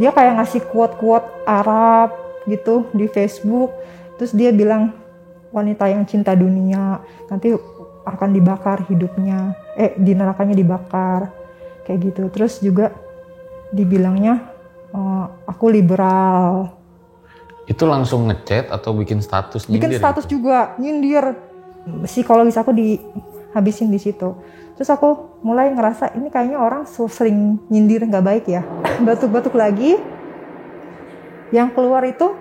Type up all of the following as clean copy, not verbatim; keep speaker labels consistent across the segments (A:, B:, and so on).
A: dia kayak ngasih quote-quote Arab gitu di Facebook. Terus dia bilang wanita yang cinta dunia nanti akan dibakar hidupnya, di nerakanya dibakar kayak gitu. Terus juga dibilangnya aku liberal.
B: Itu langsung ngechat atau bikin status nyindir?
A: Bikin status gitu? Juga nyindir. Psikologis aku dihabisin di situ. Terus aku mulai ngerasa ini kayaknya orang sering nyindir nggak baik ya. Batuk-batuk lagi. Yang keluar itu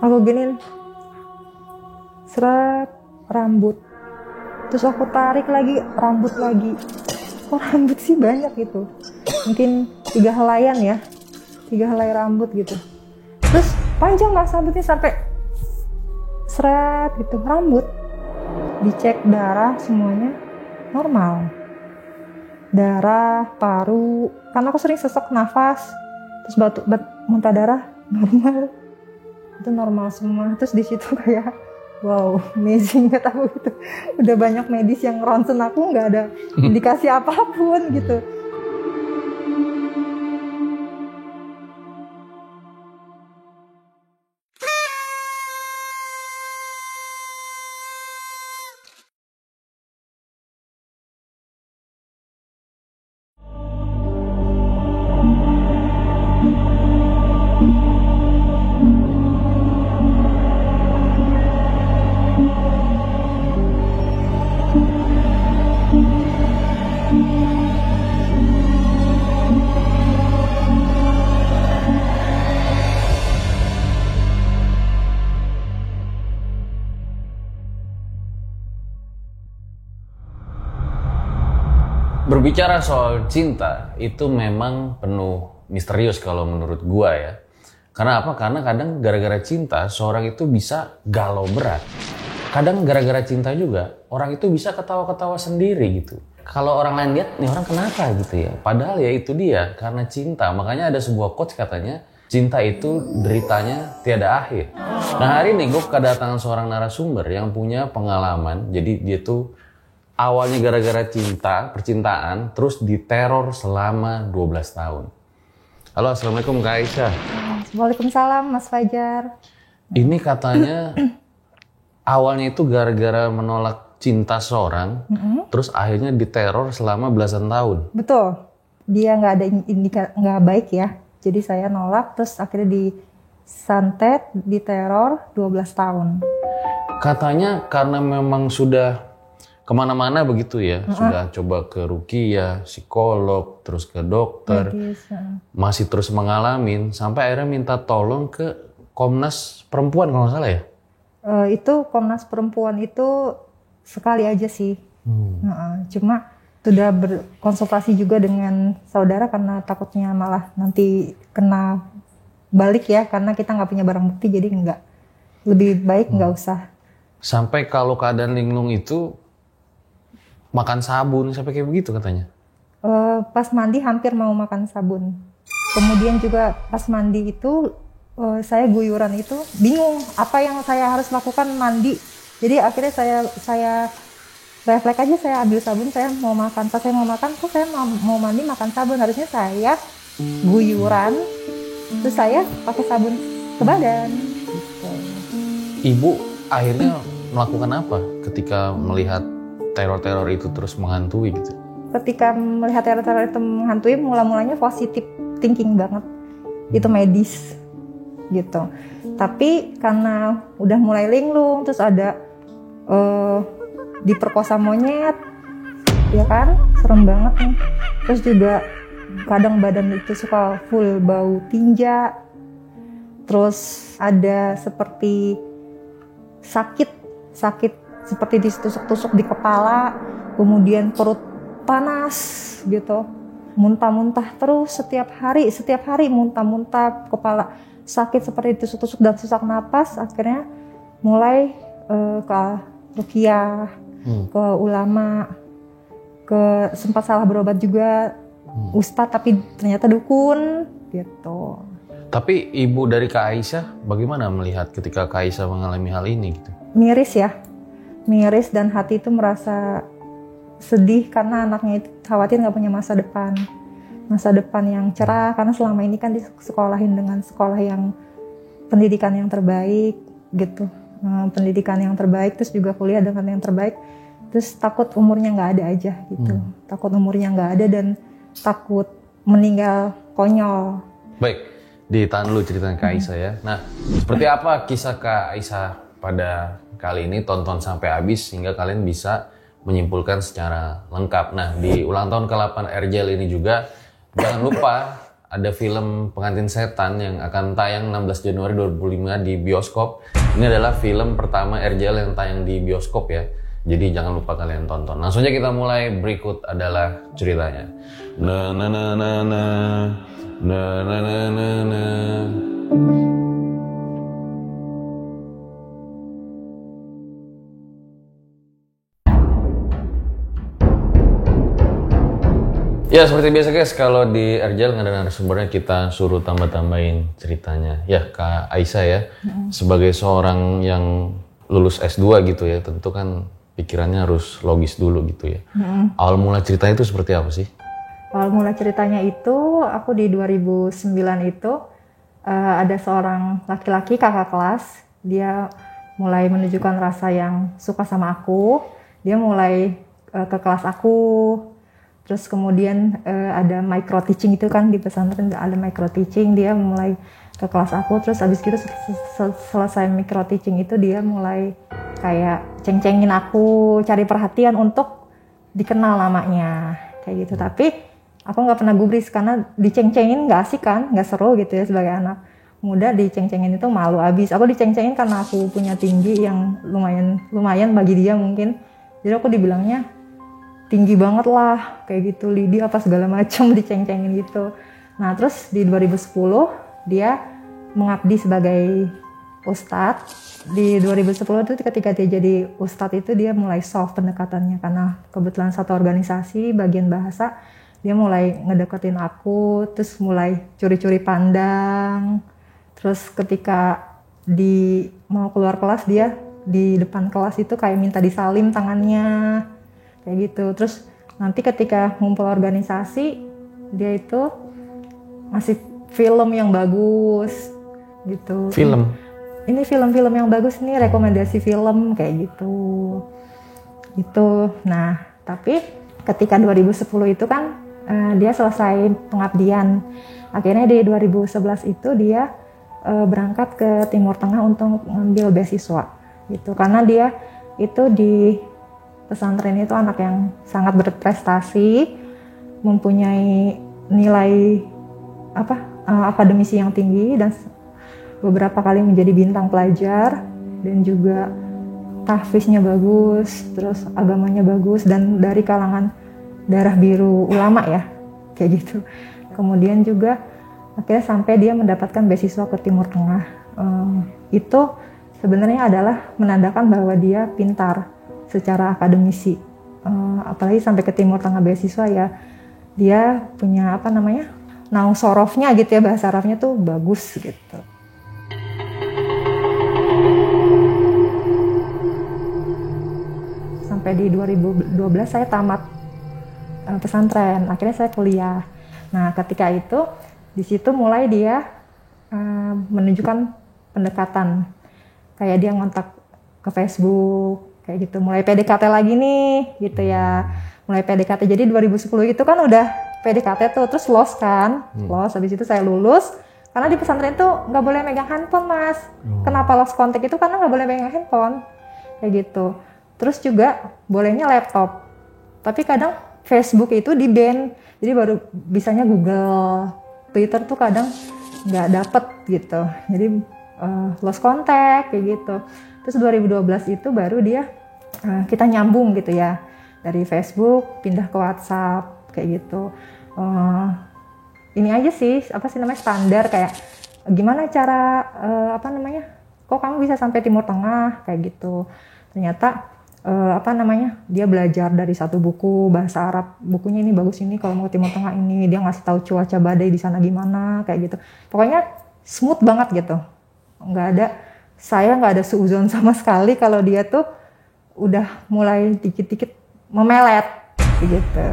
A: aku giniin seret rambut. Terus aku tarik lagi rambut lagi. Kok rambut sih banyak gitu. Mungkin 3 helaian ya. 3 helai rambut gitu. Terus panjang mas rambutnya sampai seret gitu. Rambut dicek darah semuanya normal. Darah, paru, karena aku sering sesak nafas. Terus batuk, muntah darah normal. Itu normal semua. Terus di situ kayak wow, amazing, gak tahu gitu. Udah banyak medis yang ronsen aku, nggak ada indikasi apapun gitu.
B: Berbicara soal cinta, itu memang penuh misterius kalau menurut gua ya. Karena apa? Karena kadang gara-gara cinta, seorang itu bisa galau berat. Kadang gara-gara cinta juga, orang itu bisa ketawa-ketawa sendiri gitu. Kalau orang lain lihat, nih orang kenapa gitu ya? Padahal ya itu dia, karena cinta. Makanya ada sebuah quotes katanya, cinta itu deritanya tiada akhir. Nah hari ini gue kedatangan seorang narasumber yang punya pengalaman. Jadi dia tuh awalnya gara-gara cinta, percintaan, terus diteror selama 12 tahun. Halo, Assalamualaikum Kak Aisyah.
A: Waalaikumsalam Mas Fajar.
B: Ini katanya awalnya itu gara-gara menolak cinta seorang, terus akhirnya diteror selama belasan tahun.
A: Betul, dia nggak ada nggak baik ya. Jadi saya nolak, terus akhirnya disantet, diteror 12 tahun.
B: Katanya karena memang sudah kemana-mana begitu ya, sudah coba ke ruqyah, psikolog, terus ke dokter, masih terus mengalami, sampai akhirnya minta tolong ke Komnas Perempuan kalau nggak salah ya?
A: Itu Komnas Perempuan itu sekali aja sih, cuma sudah berkonsultasi juga dengan saudara karena takutnya malah nanti kena balik ya, karena kita nggak punya barang bukti, jadi nggak, lebih baik nggak usah.
B: Sampai kalau keadaan linglung itu makan sabun sampai kayak begitu katanya.
A: Pas mandi hampir mau makan sabun. Kemudian juga pas mandi itu saya guyuran itu bingung apa yang saya harus lakukan mandi. Jadi akhirnya saya refleks aja, saya ambil sabun, saya mau makan. Pas saya mau makan, kok saya mau mandi makan sabun. Harusnya saya guyuran, terus saya pakai sabun ke badan. Gitu.
B: Ibu akhirnya melakukan apa ketika melihat teror-teror itu terus menghantui gitu? Ketika
A: melihat teror-teror itu menghantui, mula-mulanya positif thinking banget. Itu medis gitu. Tapi karena udah mulai linglung, terus ada diperkosa monyet, ya kan? Serem banget nih. Terus juga kadang badan itu suka full bau tinja. Terus ada seperti sakit seperti ditusuk-tusuk di kepala, kemudian perut panas gitu, muntah-muntah terus setiap hari muntah-muntah, kepala sakit seperti ditusuk-tusuk dan sesak napas. Akhirnya mulai ke ruqyah, ke ulama, sempat salah berobat juga, ustadz tapi ternyata dukun gitu.
B: Tapi ibu dari Kak Aisyah bagaimana melihat ketika Kak Aisyah mengalami hal ini gitu?
A: Miris dan hati itu merasa sedih karena anaknya itu khawatir nggak punya masa depan. masa depan yang cerah, karena selama ini kan disekolahin dengan sekolah yang pendidikan yang terbaik gitu, pendidikan yang terbaik, terus juga kuliah dengan yang terbaik, terus takut umurnya nggak ada aja gitu, takut umurnya nggak ada dan takut meninggal konyol.
B: Baik, ditahan dulu ceritanya Kak Aisyah ya. Nah, seperti apa kisah Kak Aisyah pada kali ini? Tonton sampai habis sehingga kalian bisa menyimpulkan secara lengkap. Nah, di ulang tahun ke-8 RJL ini juga jangan lupa ada film Pengantin Setan yang akan tayang 16 Januari 2005 di bioskop. Ini adalah film pertama RJL yang tayang di bioskop ya. Jadi jangan lupa kalian tonton. Langsung aja kita mulai, berikut adalah ceritanya. Na na na na na na na na na na. Ya seperti biasa guys, kalau di RJL nggak ada narasumbernya, kita suruh tambah-tambahin ceritanya. Ya Kak Aisyah ya, sebagai seorang yang lulus S2 gitu ya, tentu kan pikirannya harus logis dulu gitu ya. Awal mula ceritanya itu seperti apa sih?
A: Awal mula ceritanya itu, aku di 2009 itu ada seorang laki-laki kakak kelas, dia mulai menunjukkan rasa yang suka sama aku, dia mulai ke kelas aku. Terus kemudian ada micro teaching itu kan di pesantren ada micro teaching, dia mulai ke kelas aku, terus abis itu selesai micro teaching itu dia mulai kayak ceng-cengin aku, cari perhatian untuk dikenal namanya kayak gitu. Tapi aku nggak pernah gubris karena diceng-cengin nggak asik kan, nggak seru gitu ya sebagai anak muda, diceng-cengin itu malu abis. Aku diceng-cengin karena aku punya tinggi yang lumayan bagi dia mungkin, jadi aku dibilangnya tinggi banget lah, kayak gitu, lidi apa segala macam, diceng-cengin gitu. Nah terus di 2010 dia mengabdi sebagai ustadz. Di 2010 itu ketika dia jadi ustadz itu dia mulai soft pendekatannya, karena kebetulan satu organisasi bagian bahasa, dia mulai ngedeketin aku, terus mulai curi-curi pandang. Terus ketika mau keluar kelas, dia di depan kelas itu kayak minta disalim tangannya kayak gitu. Terus nanti ketika ngumpul organisasi, dia itu ngasih film yang bagus gitu.
B: Film?
A: Ini film-film yang bagus nih, rekomendasi film kayak gitu. Gitu. Nah, tapi ketika 2010 itu kan dia selesai pengabdian. Akhirnya di 2011 itu dia berangkat ke Timur Tengah untuk ngambil beasiswa gitu. Karena dia itu di pesantren itu anak yang sangat berprestasi, mempunyai nilai akademisi yang tinggi dan beberapa kali menjadi bintang pelajar, dan juga tahfiznya bagus, terus agamanya bagus, dan dari kalangan darah biru ulama ya kayak gitu. Kemudian juga akhirnya sampai dia mendapatkan beasiswa ke Timur Tengah. Itu sebenarnya adalah menandakan bahwa dia pintar secara akademisi, apalagi sampai ke Timur Tengah beasiswa ya, dia punya naung sorofnya gitu ya, bahasa Arabnya tuh bagus gitu. Sampai di 2012 saya tamat pesantren, akhirnya saya kuliah. Nah ketika itu di situ mulai dia menunjukkan pendekatan, kayak dia ngontak ke Facebook kayak gitu, mulai PDKT lagi nih gitu ya, mulai PDKT. Jadi 2010 itu kan udah PDKT tuh, terus los kan, los. Habis itu saya lulus, karena di pesantren tuh nggak boleh megang handphone mas. Kenapa los kontak itu? Karena nggak boleh megang handphone kayak gitu. Terus juga bolehnya laptop, tapi kadang Facebook itu di ban, jadi baru bisanya Google, Twitter tuh kadang nggak dapet gitu. Jadi lost contact kayak gitu. Terus 2012 itu baru dia kita nyambung gitu ya, dari Facebook pindah ke WhatsApp kayak gitu. Ini aja sih standar, kayak gimana cara kok kamu bisa sampai Timur Tengah kayak gitu. Ternyata dia belajar dari satu buku bahasa Arab, bukunya ini bagus, ini kalau mau ke Timur Tengah ini, dia ngasih tahu cuaca badai di sana gimana kayak gitu. Pokoknya smooth banget gitu. Saya nggak ada suuzon sama sekali kalau dia tuh udah mulai dikit-dikit memelet gitu.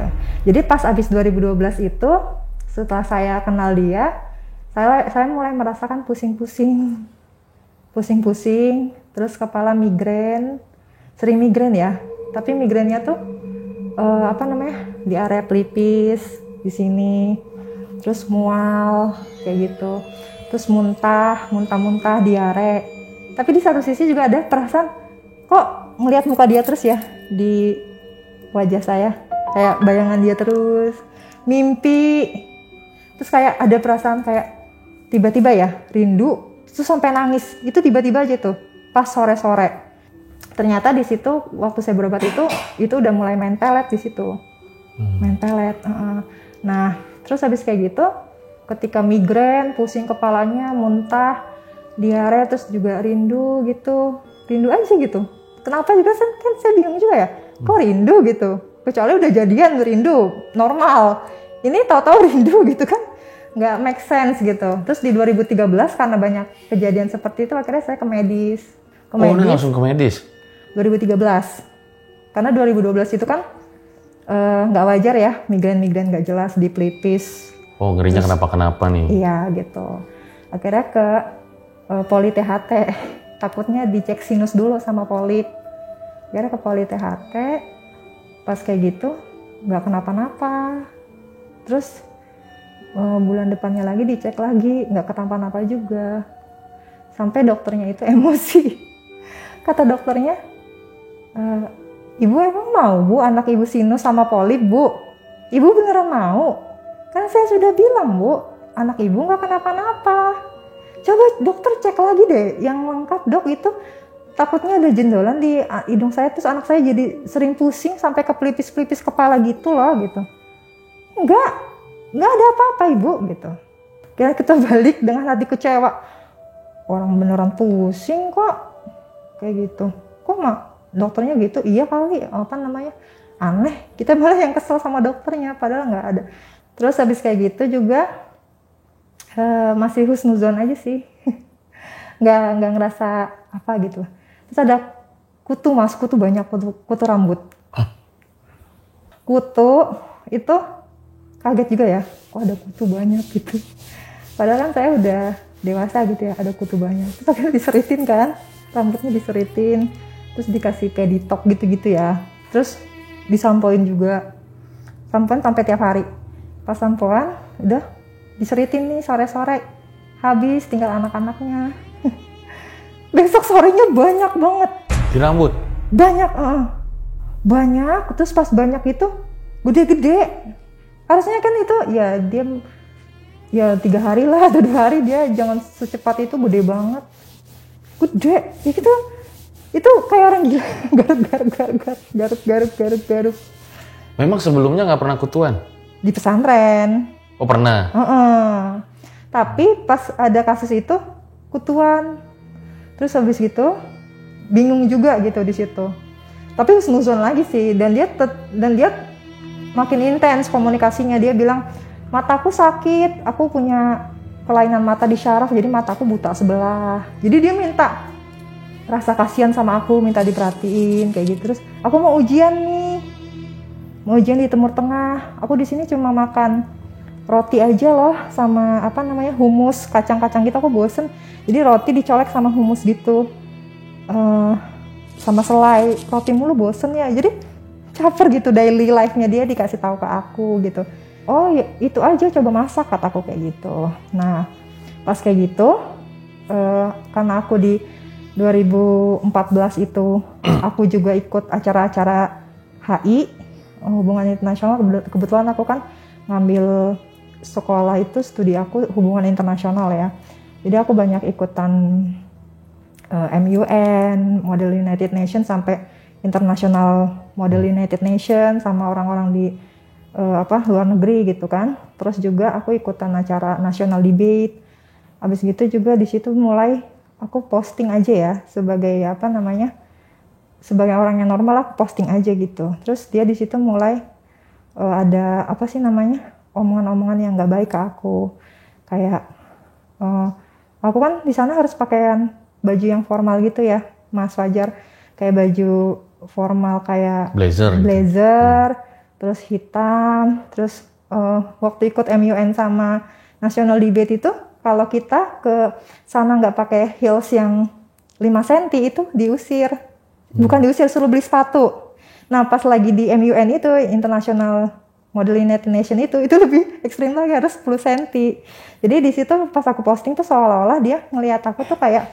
A: Jadi pas abis 2012 itu setelah saya kenal dia, saya mulai merasakan pusing-pusing, terus kepala migrain, sering migrain ya. Tapi migrainnya tuh di area pelipis di sini, terus mual kayak gitu, terus muntah, diare. Tapi di satu sisi juga ada perasaan kok ngelihat muka dia terus ya di wajah saya, kayak bayangan dia terus, mimpi, terus kayak ada perasaan kayak tiba-tiba ya rindu, terus sampai nangis. Itu tiba-tiba aja tuh pas sore-sore. Ternyata di situ waktu saya berobat itu udah mulai main pelet di situ. Main pelet. Nah, terus habis kayak gitu, ketika migrain, pusing kepalanya, muntah, diare, terus juga rindu gitu. Rindu aja gitu. Kenapa juga kan saya bingung juga ya. Kok rindu gitu? Kecuali udah jadian rindu, normal. Ini tahu-tahu rindu gitu kan. Nggak make sense gitu. Terus di 2013 karena banyak kejadian seperti itu, akhirnya saya ke medis.
B: Ini langsung ke medis?
A: 2013. Karena 2012 itu kan nggak wajar ya, migrain nggak jelas di pelipis.
B: Oh, ngerinya kenapa-kenapa nih?
A: Iya gitu. Akhirnya ke poli THT. Takutnya dicek sinus dulu sama polip. Akhirnya ke poli THT. Pas kayak gitu nggak kenapa-napa. Terus bulan depannya lagi dicek lagi, nggak kenapa-napa juga. Sampai dokternya itu emosi. Kata dokternya, ibu emang mau bu anak ibu sinus sama polip bu? Ibu beneran mau? Kan saya sudah bilang bu, anak ibu nggak kenapa-napa. Coba dokter cek lagi deh yang lengkap dok, itu takutnya ada jendolan di hidung saya, terus anak saya jadi sering pusing sampai ke pelipis-pelipis kepala gitu loh gitu. Enggak ada apa-apa ibu gitu. Kira kita balik dengan hati kecewa. Orang beneran pusing kok kayak gitu. Kok dokternya gitu? Iya kali, aneh. Kita malah yang kesel sama dokternya, padahal nggak ada. Terus habis kayak gitu juga masih husnuzon aja sih. nggak ngerasa apa gitu. Terus ada kutu banyak, kutu rambut. Kutu itu kaget juga ya, kok ada kutu banyak gitu. Padahal kan saya udah dewasa gitu ya, ada kutu banyak. Terus akhirnya diseritin kan, rambutnya diseritin, terus dikasih peditok gitu-gitu ya. Terus disampoin juga, sampoin sampai tiap hari. Pas sampoan udah diseritin nih sore-sore, habis tinggal anak-anaknya. Besok sorenya banyak banget.
B: Di rambut?
A: Banyak, banyak. Terus pas banyak itu gede-gede. Harusnya kan itu ya dia ya 3 hari lah atau 2 hari, dia jangan secepat itu gede banget. Gede, ya gitu. Itu kayak orang gila, garuk.
B: Memang sebelumnya nggak pernah kutuan?
A: Di pesantren.
B: Oh pernah?
A: Tapi pas ada kasus itu kutuan. Terus habis gitu bingung juga gitu di situ. Tapi husnuzon lagi sih, dan dia makin intens komunikasinya. Dia bilang, mataku sakit, aku punya kelainan mata di syaraf, jadi mataku buta sebelah. Jadi dia minta rasa kasihan sama aku, minta diperhatiin kayak gitu. Terus aku mau ujian nih, di Timur Tengah. Aku di sini cuma makan roti aja loh, sama humus, kacang-kacang gitu. Aku bosen, jadi roti dicolek sama humus gitu, sama selai. Roti mulu bosen ya, jadi caper gitu daily life-nya dia dikasih tahu ke aku gitu. Oh ya, itu aja coba masak, kataku kayak gitu. Nah pas kayak gitu, karena aku di 2014 itu aku juga ikut acara-acara HI, hubungan internasional. Kebetulan aku kan ngambil sekolah itu, studi aku hubungan internasional ya. Jadi aku banyak ikutan MUN, Model United Nations, sampai International Model United Nations sama orang-orang di luar negeri gitu kan. Terus juga aku ikutan acara national debate. Habis gitu juga di situ mulai aku posting aja ya, sebagai sebagai orang yang normal aku posting aja gitu. Terus dia di situ mulai ada omongan-omongan yang nggak baik ke aku. Kayak aku kan di sana harus pakaian baju yang formal gitu ya, Mas Fajar, kayak baju formal kayak
B: blazer.
A: Terus hitam, terus waktu ikut MUN sama National Debate itu, kalau kita ke sana nggak pakai heels yang 5 cm itu diusir. Bukan diusir, suruh beli sepatu. Nah pas lagi di MUN itu, International Model United Nation itu lebih ekstrim lagi, harus 10 cm. Jadi di situ pas aku posting tuh seolah-olah dia ngelihat aku tuh kayak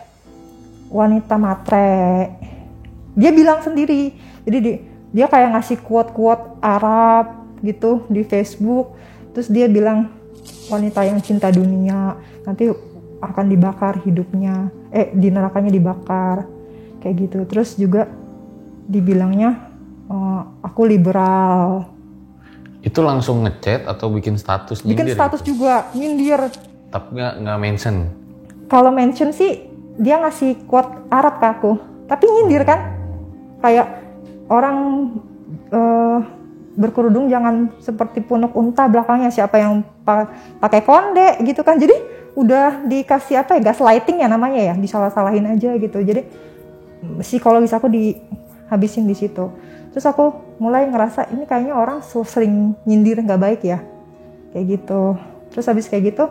A: wanita matre. Dia bilang sendiri. Jadi dia kayak ngasih quote-quote Arab gitu di Facebook. Terus dia bilang wanita yang cinta dunia, nanti akan dibakar hidupnya. Di nerakanya dibakar. Kayak gitu. Terus juga dibilangnya aku liberal.
B: Itu langsung ngechat atau bikin status nyindir?
A: Bikin status gitu? Juga, nyindir.
B: Tapi nggak mention?
A: Kalau mention sih dia ngasih quote Arab ke aku. Tapi nyindir kan? Kayak orang berkerudung jangan seperti punuk unta belakangnya, siapa yang pakai konde gitu kan. Jadi udah dikasih gaslighting ya namanya ya, disalah-salahin aja gitu. Jadi psikologis aku dihabisin di situ. Terus aku mulai ngerasa ini kayaknya orang sering nyindir nggak baik ya, kayak gitu. Terus habis kayak gitu,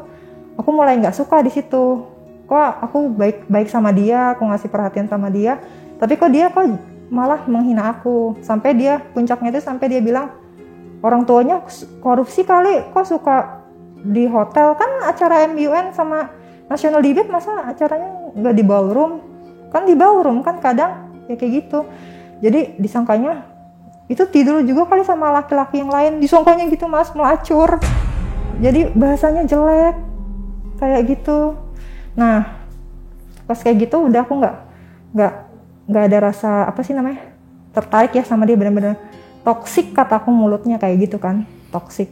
A: aku mulai nggak suka di situ. Kok aku baik sama dia, aku ngasih perhatian sama dia, tapi kok dia malah menghina aku. Sampai dia puncaknya itu sampai dia bilang orang tuanya korupsi kali, kok suka di hotel, kan acara MUN sama National Debate masa acaranya nggak di ballroom, kan di ballroom kan kadang ya kayak gitu. Jadi disangkanya itu tidur juga kali sama laki-laki yang lain, disangkanya gitu mas, melacur. Jadi bahasanya jelek kayak gitu. Nah pas kayak gitu udah aku nggak ada rasa tertarik ya sama dia, benar-benar toksik kataku, mulutnya kayak gitu kan, toksik.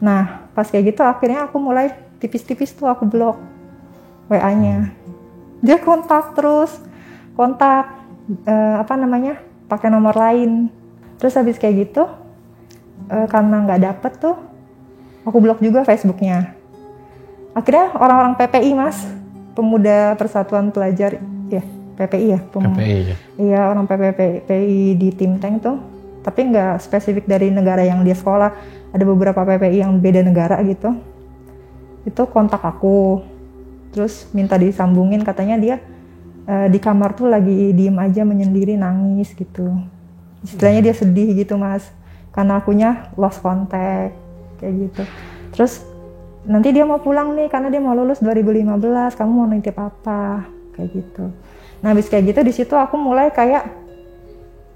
A: Nah pas kayak gitu akhirnya aku mulai tipis-tipis tuh aku blok WA-nya. Dia kontak pakai nomor lain. Terus habis kayak gitu karena nggak dapet tuh aku blok juga Facebooknya. Akhirnya orang-orang PPI mas, Pemuda Persatuan Pelajar ya, PPI ya,
B: PPI ya.
A: Iya, orang PPI di Tim Tank tuh, tapi nggak spesifik dari negara yang dia sekolah. Ada beberapa PPI yang beda negara gitu. Itu kontak aku, terus minta disambungin, katanya dia di kamar tuh lagi diem aja menyendiri nangis gitu. Istilahnya dia sedih gitu mas, karena akunya lost contact kayak gitu. Terus nanti dia mau pulang nih karena dia mau lulus 2015, kamu mau nitip apa kayak gitu. Nah habis kayak gitu di situ aku mulai kayak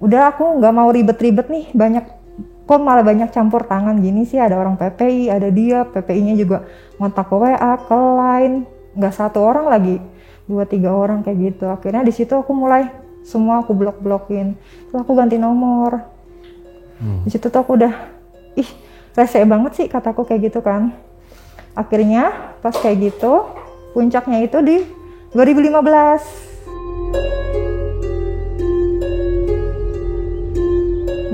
A: udah aku nggak mau ribet-ribet nih, kok malah banyak campur tangan gini sih, ada orang PPI, ada dia, PPI-nya juga ngontak ke WA, ke Line, nggak satu orang lagi, 2-3 orang kayak gitu. Akhirnya di situ aku mulai semua aku blok-blokin, terus aku ganti nomor. Di situ tuh aku udah rese banget sih kataku kayak gitu kan. Akhirnya pas kayak gitu puncaknya itu di 2015.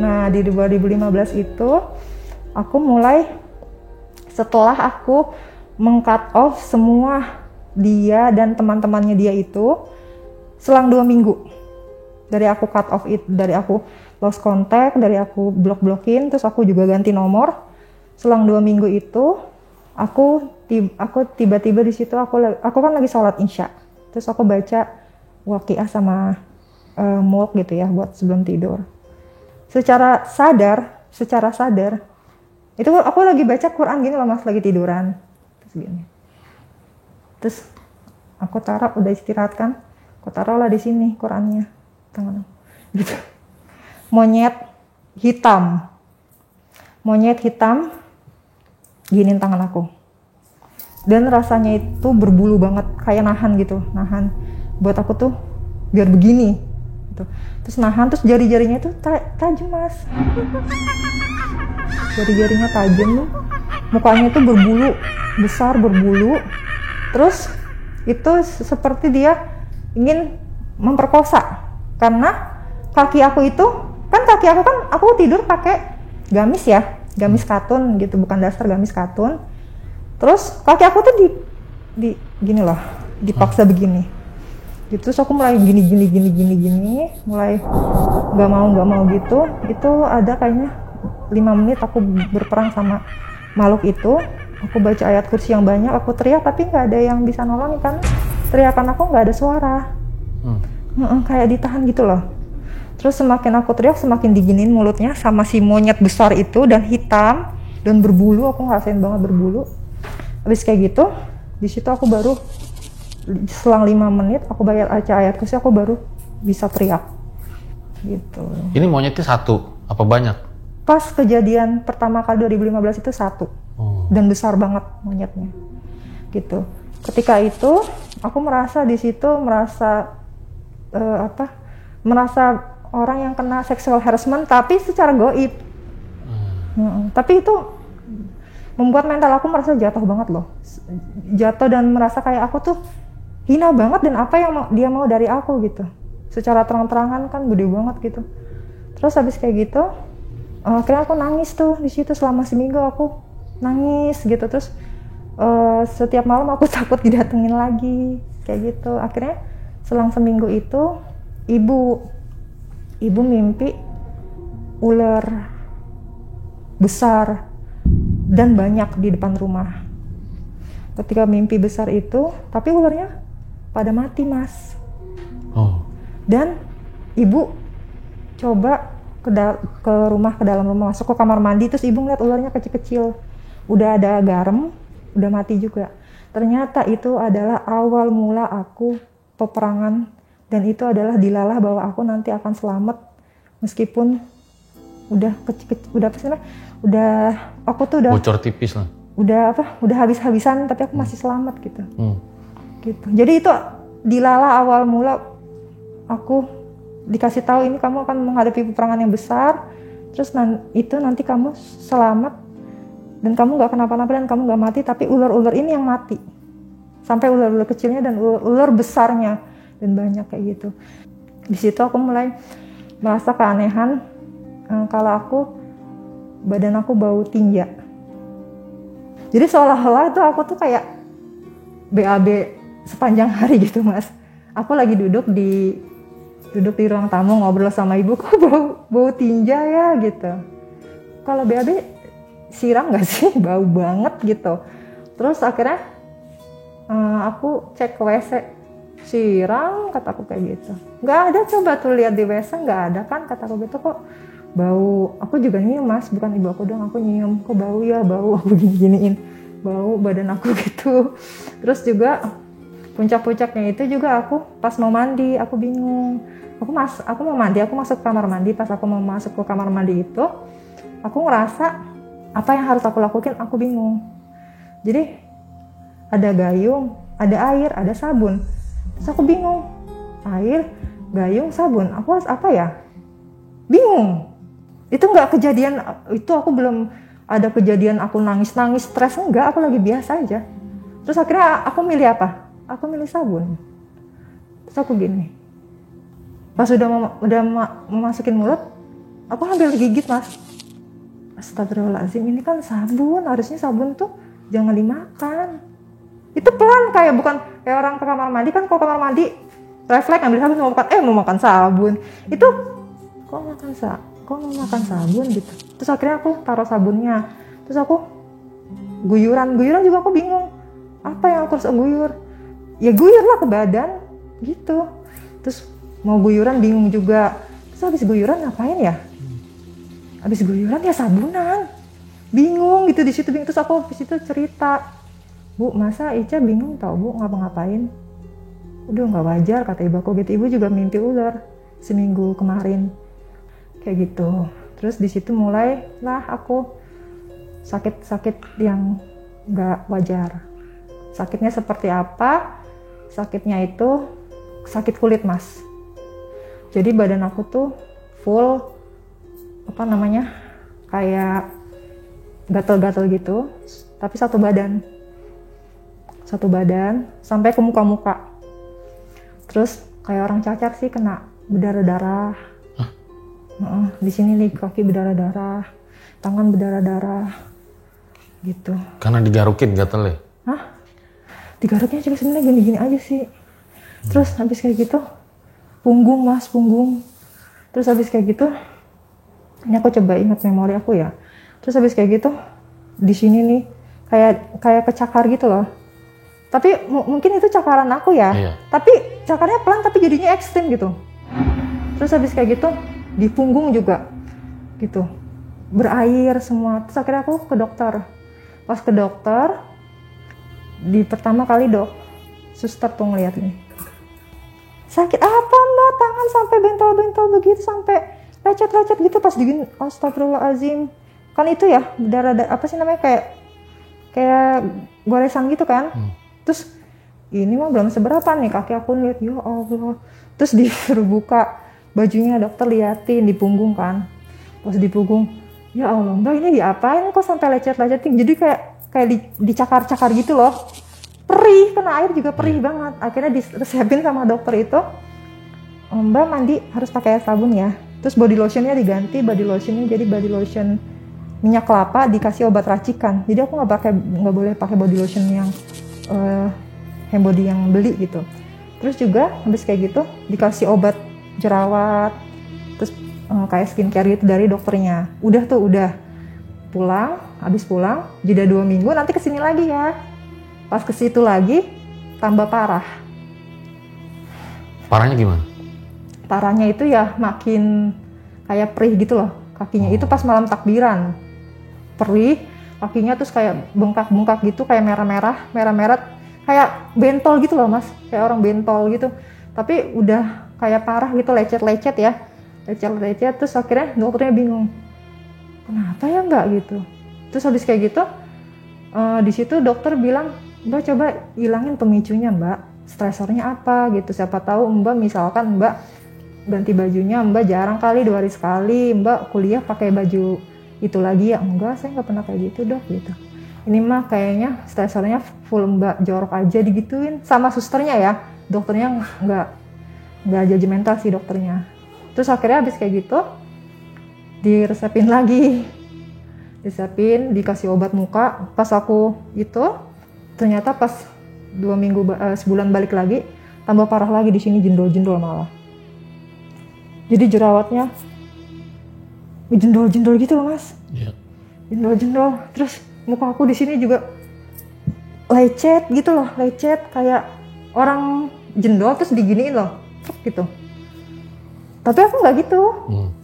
A: Nah di 2015 itu aku mulai, setelah aku meng-cut off semua dia dan teman-temannya dia itu, selang 2 minggu dari aku cut off dari aku lost contact, dari aku blok-blokin, terus aku juga ganti nomor. Selang 2 minggu itu aku tiba-tiba di situ aku kan lagi sholat Isya, terus aku baca Waqiah sama Mulk gitu ya buat sebelum tidur. Secara sadar itu aku lagi baca Quran gini loh mas, lagi tiduran terus gini. Terus aku taruh, udah istirahat kan, aku taruhlah di sini Qurannya, tangan gitu. Monyet hitam giniin tangan aku, dan rasanya itu berbulu banget, kayak nahan buat aku tuh biar begini gitu. Terus nahan, terus jari-jarinya itu tajam mas, jari-jarinya tajam, mukanya itu besar berbulu, terus itu seperti dia ingin memperkosa. Karena kaki aku aku tidur pakai gamis ya, gamis katun gitu, bukan dasar, gamis katun. Terus kaki aku tuh di gini loh, dipaksa begini gitu. Terus aku mulai gini, mulai nggak mau gitu. Itu ada kayaknya 5 menit aku berperang sama makhluk itu. Aku baca ayat kursi yang banyak, aku teriak tapi nggak ada yang bisa nolongin karena teriakan aku nggak ada suara. Kayak ditahan gitu loh. Terus semakin aku teriak semakin diginin mulutnya sama si monyet besar itu dan hitam dan berbulu. Aku ngerasain banget berbulu. Habis kayak gitu, di situ aku baru selang 5 menit aku baca ayat kursi, aku baru bisa teriak gitu.
B: Ini monyetnya satu apa banyak?
A: Pas kejadian pertama kali 2015 itu satu. Dan besar banget monyetnya gitu. Ketika itu aku merasa di situ merasa orang yang kena sexual harassment tapi secara goib. Tapi itu membuat mental aku merasa jatuh banget loh, jatuh dan merasa kayak aku tuh hina banget dan apa yang dia mau dari aku gitu. Secara terang-terangan kan gede banget gitu. Terus habis kayak gitu akhirnya aku nangis tuh di situ selama seminggu. Aku nangis gitu. Terus setiap malam aku takut didatengin lagi kayak gitu. Akhirnya selang seminggu itu ibu mimpi ular besar dan banyak di depan rumah. Ketika mimpi besar itu, tapi ularnya pada mati, Mas. Dan ibu coba ke dalam rumah, masuk ke kamar mandi, terus ibu ngeliat ularnya kecil-kecil. Udah ada garam, udah mati juga. Ternyata itu adalah awal mula aku peperangan, dan itu adalah dilalah bahwa aku nanti akan selamat meskipun udah aku tuh udah
B: bocor tipis lah.
A: Udah habis-habisan tapi aku masih selamat gitu. Gitu. Jadi itu dilalah awal mula aku dikasih tahu ini kamu akan menghadapi peperangan yang besar, terus itu nanti kamu selamat dan kamu nggak kenapa-napa dan kamu nggak mati, tapi ular-ular ini yang mati. Sampai ular-ular kecilnya dan ular besarnya dan banyak kayak gitu. Di situ aku mulai merasa keanehan kalau badan aku bau tinja. Jadi seolah-olah itu aku tuh kayak BAB sepanjang hari gitu, Mas. Aku lagi duduk di ruang tamu ngobrol sama ibu, kok bau tinja ya gitu. Kalau BAB siram nggak sih? Bau banget gitu. Terus akhirnya aku cek ke WC, siram, kataku kayak gitu. Nggak ada, coba tuh lihat di WC, nggak ada kan, kataku gitu. Kok bau? Aku juga nyium, Mas, bukan ibu aku doang, aku nyium. Kok bau ya, bau. Aku giniin bau badan aku gitu. Terus juga puncak-puncaknya itu juga aku pas mau mandi, aku bingung. Aku mau mandi, aku masuk ke kamar mandi. Pas aku mau masuk ke kamar mandi itu, aku ngerasa apa yang harus aku lakukan, aku bingung. Jadi ada gayung, ada air, ada sabun. Terus aku bingung, air, gayung, sabun, aku harus apa ya? Bingung. Itu nggak kejadian, itu aku belum ada kejadian aku nangis-nangis, stres, enggak, aku lagi biasa aja. Terus akhirnya aku milih apa? Aku milih sabun. Terus aku gini, pas udah masukin mulut, aku ambil gigit, Mas. Astagfirullahaladzim, ini kan sabun, harusnya sabun tuh jangan dimakan. Itu pelan, kayak bukan kayak orang ke kamar mandi kan, kalau kamar mandi refleks ambil sabun mau makan sabun. Itu kok mau makan sabun gitu. Terus akhirnya aku taruh sabunnya. Terus aku guyuran juga aku bingung. Apa yang aku harus guyur? Ya guyur lah ke badan gitu. Terus mau guyuran bingung juga. Terus habis guyuran ngapain ya? Habis guyuran ya sabunan. Bingung gitu di situ bingung. Terus aku di situ cerita, Bu, masa Ica bingung tau Bu ngapa-ngapain? Udah nggak wajar kata ibu aku gitu. Ibu juga mimpi ular seminggu kemarin kayak gitu. Terus di situ mulailah aku sakit yang nggak wajar. Sakitnya seperti apa? Sakitnya itu sakit kulit, Mas. Jadi badan aku tuh full kayak gatal-gatal gitu, tapi satu badan sampai ke muka-muka. Terus kayak orang cacat sih, kena berdarah-darah. Di sini nih kaki berdarah-darah, tangan berdarah-darah gitu. Karena
B: digarukin gatel ya?
A: Digaruknya juga sebenarnya gini-gini aja sih. Terus habis kayak gitu punggung, Mas, punggung. Terus habis kayak gitu, ini aku coba ingat memori aku ya. Terus habis kayak gitu di sini nih kayak kecakar gitu loh. Tapi mungkin itu cakaran aku ya.
B: Iya.
A: Tapi cakarnya pelan tapi jadinya ekstrim gitu. Terus habis kayak gitu di punggung juga gitu. Berair semua. Terus akhirnya aku ke dokter. Pas ke dokter, di pertama kali suster tuh ngeliat ini. Sakit apa mbak? Tangan sampai bentol-bentol begitu, sampai lecet-lecet gitu. Pas digini, astagfirullahaladzim. Kan itu ya, darah apa sih namanya, kayak goresan gitu kan. Terus ini mah belum seberapa nih, kaki aku lihat, ya Allah. Terus disuruh buka bajunya, dokter liatin di punggung kan. Pas di punggung, ya Allah mbak ini diapain kok sampai lecet-lecet. Jadi kayak dicakar-cakar gitu loh. Perih, kena air juga perih banget. Akhirnya diresepin sama dokter itu, mbak mandi harus pakai air sabun ya. Terus body lotionnya diganti, body lotionnya jadi body lotion minyak kelapa, dikasih obat racikan. Jadi aku nggak boleh pakai body lotion yang hand body yang beli gitu. Terus juga habis kayak gitu dikasih obat jerawat, terus kayak skincare gitu dari dokternya. Udah pulang, habis pulang jeda 2 minggu nanti kesini lagi ya. Pas ke situ lagi tambah parah.
B: Parahnya gimana?
A: Parahnya itu ya makin kayak perih gitu loh kakinya. Itu pas malam takbiran. Perih, kakinya terus kayak bengkak-bengkak gitu, kayak merah-merah, kayak bentol gitu loh mas, kayak orang bentol gitu. Tapi udah kayak parah gitu, lecet-lecet ya, lecet-lecet. Terus akhirnya dokternya bingung, kenapa ya mbak gitu. Terus habis kayak gitu, di situ dokter bilang, mbak coba hilangin pemicunya mbak, stresornya apa gitu. Siapa tahu mbak misalkan mbak ganti bajunya, mbak jarang kali 2 hari sekali, mbak kuliah pakai baju itu lagi ya. Enggak, saya nggak pernah kayak gitu dok gitu. Ini mah kayaknya stresornya full mbak, jorok aja digituin sama susternya ya. Dokternya nggak judgmental sih dokternya. Terus akhirnya habis kayak gitu diresepin lagi, dikasih obat muka. Pas aku itu ternyata pas 2 minggu sebulan balik lagi tambah parah lagi, di sini jendol-jendol malah. Jadi jerawatnya jendol-jendol gitu loh mas.
B: Iya.
A: Jendol-jendol. Terus muka aku di sini juga lecet gitu loh, lecet kayak orang jendol terus diginiin loh, gitu. Tapi aku nggak gitu.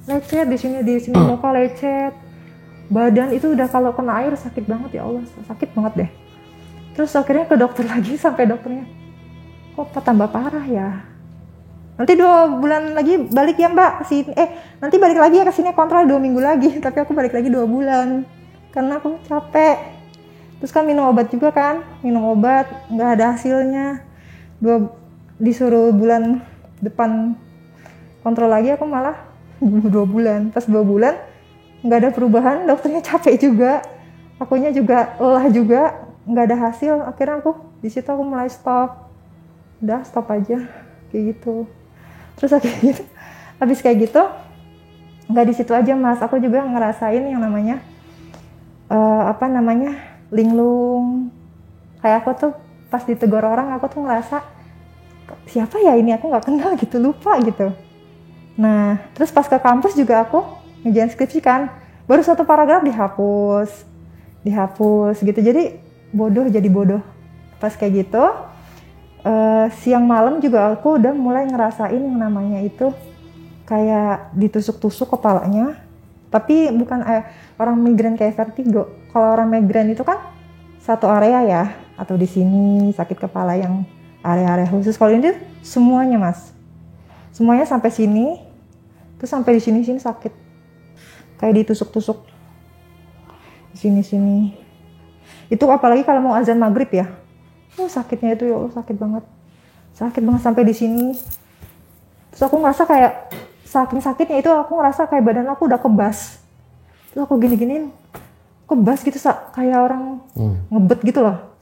A: Lecet di sini muka lecet. Badan itu udah kalau kena air sakit banget, ya Allah, sakit banget deh. Terus akhirnya ke dokter lagi, sampai dokternya, kok tambah parah ya? Nanti 2 bulan lagi balik ya mbak, nanti balik lagi ya ke sini kontrol 2 minggu lagi. Tapi aku balik lagi 2 bulan karena aku capek. Terus kan minum obat juga kan, nggak ada hasilnya. Disuruh bulan depan kontrol lagi, aku malah 2 bulan. Pas 2 bulan nggak ada perubahan, dokternya capek juga, akunya juga lelah juga, nggak ada hasil. Akhirnya di situ aku mulai stop aja kayak gitu. Terus habis kayak gitu nggak di situ aja mas, aku juga ngerasain yang namanya linglung. Kayak aku tuh pas ditegur orang, aku tuh ngerasa siapa ya ini, aku nggak kenal gitu, lupa gitu. Nah terus pas ke kampus juga aku ngerjain skripsi kan, baru 1 paragraf dihapus gitu. Jadi bodoh. Pas kayak gitu siang malam juga aku udah mulai ngerasain yang namanya itu kayak ditusuk-tusuk kepalanya. Tapi bukan orang migrain kayak vertigo. Kalau orang migrain itu kan satu area ya, atau di sini sakit kepala yang area-area khusus. Kalau ini semuanya mas, semuanya sampai sini, terus sampai di sini sakit, kayak ditusuk-tusuk di sini. Itu apalagi kalau mau azan maghrib ya, sakitnya itu ya Allah, sakit banget sampai di sini. Terus aku ngerasa kayak saking sakitnya itu, aku ngerasa kayak badan aku udah kebas. Terus aku gini-giniin, kebas gitu, kayak orang ngebet gitu loh.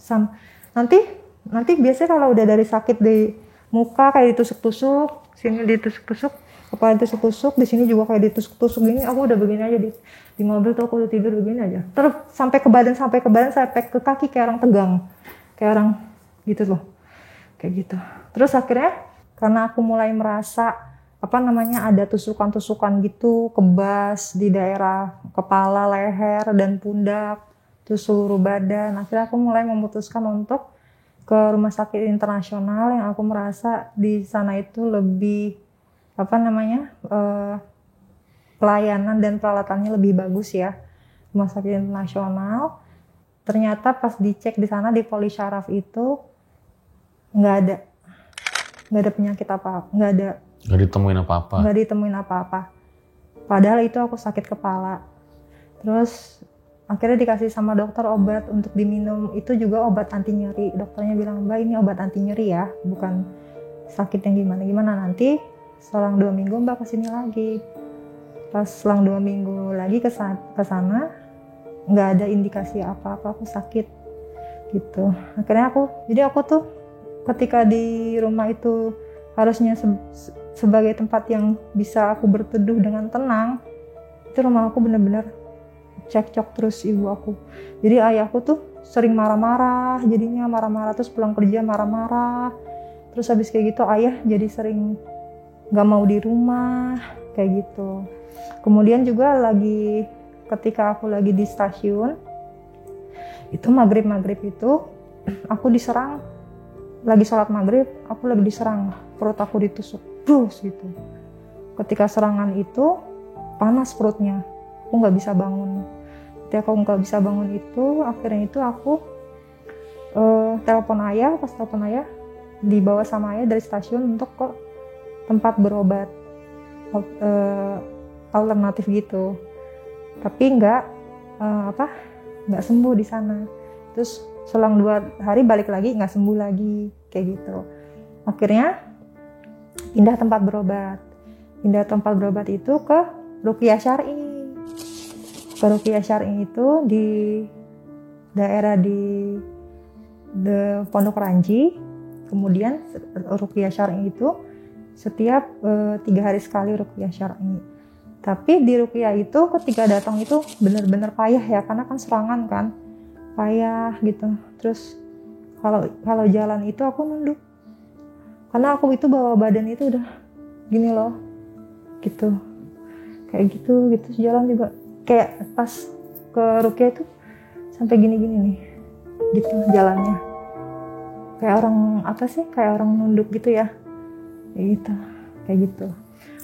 A: Nanti biasanya kalau udah dari sakit di muka kayak ditusuk-tusuk, sini ditusuk-tusuk, kepala ditusuk-tusuk, di sini juga kayak ditusuk-tusuk gini, aku udah begini aja di mobil tuh, aku udah tidur begini aja. Terus sampai ke badan, sampai ke kaki kayak orang tegang, kayak orang gitu loh, kayak gitu. Terus akhirnya karena aku mulai merasa ada tusukan-tusukan gitu, kebas di daerah kepala, leher, dan pundak. terus seluruh badan. Akhirnya aku mulai memutuskan untuk ke rumah sakit internasional yang aku merasa di sana itu lebih pelayanan dan peralatannya lebih bagus ya. Rumah sakit internasional. Ternyata pas dicek di sana di Polisyaraf itu nggak ada penyakit apa,
B: Nggak ditemuin apa-apa.
A: Padahal itu aku sakit kepala. Terus akhirnya dikasih sama dokter obat untuk diminum, itu juga obat anti nyeri. Dokternya bilang, Mbak ini obat anti nyeri ya, bukan sakit yang gimana nanti selang 2 minggu Mbak kesini lagi. Pas selang 2 minggu lagi ke sana nggak ada indikasi apa-apa aku sakit gitu. Akhirnya aku tuh ketika di rumah itu harusnya sebagai tempat yang bisa aku berteduh dengan tenang, itu rumah aku benar-benar cekcok terus ibu aku. Jadi ayahku tuh sering marah-marah, jadinya marah-marah terus pulang kerja marah-marah. Terus habis kayak gitu ayah jadi sering nggak mau di rumah kayak gitu. Kemudian juga ketika aku lagi di stasiun, itu maghrib itu aku diserang, lagi sholat maghrib, aku lagi diserang, perut aku ditusuk, terus gitu. Ketika serangan itu panas perutnya, aku nggak bisa bangun. Ketika aku nggak bisa bangun itu, akhirnya itu aku telepon ayah, pas telepon ayah dibawa sama ayah dari stasiun untuk ke tempat berobat alternatif gitu. Tapi nggak sembuh di sana. Terus selang 2 hari balik lagi nggak sembuh lagi kayak gitu. Akhirnya pindah tempat berobat itu ke Ruqyah Syar'i. Ke Ruqyah Syar'i itu di daerah di Pondok Ranji. Kemudian Ruqyah Syar'i itu setiap 3 hari sekali Ruqyah Syar'i. Tapi di Ruqyah itu ketika datang itu benar-benar payah ya, karena kan serangan kan, payah gitu. Terus kalau jalan itu aku nunduk, karena aku itu bawa badan itu udah gini loh, gitu, kayak gitu. Jalan juga kayak pas ke Ruqyah itu sampai gini-gini nih, gitu jalannya. Kayak orang nunduk gitu ya, kayak gitu.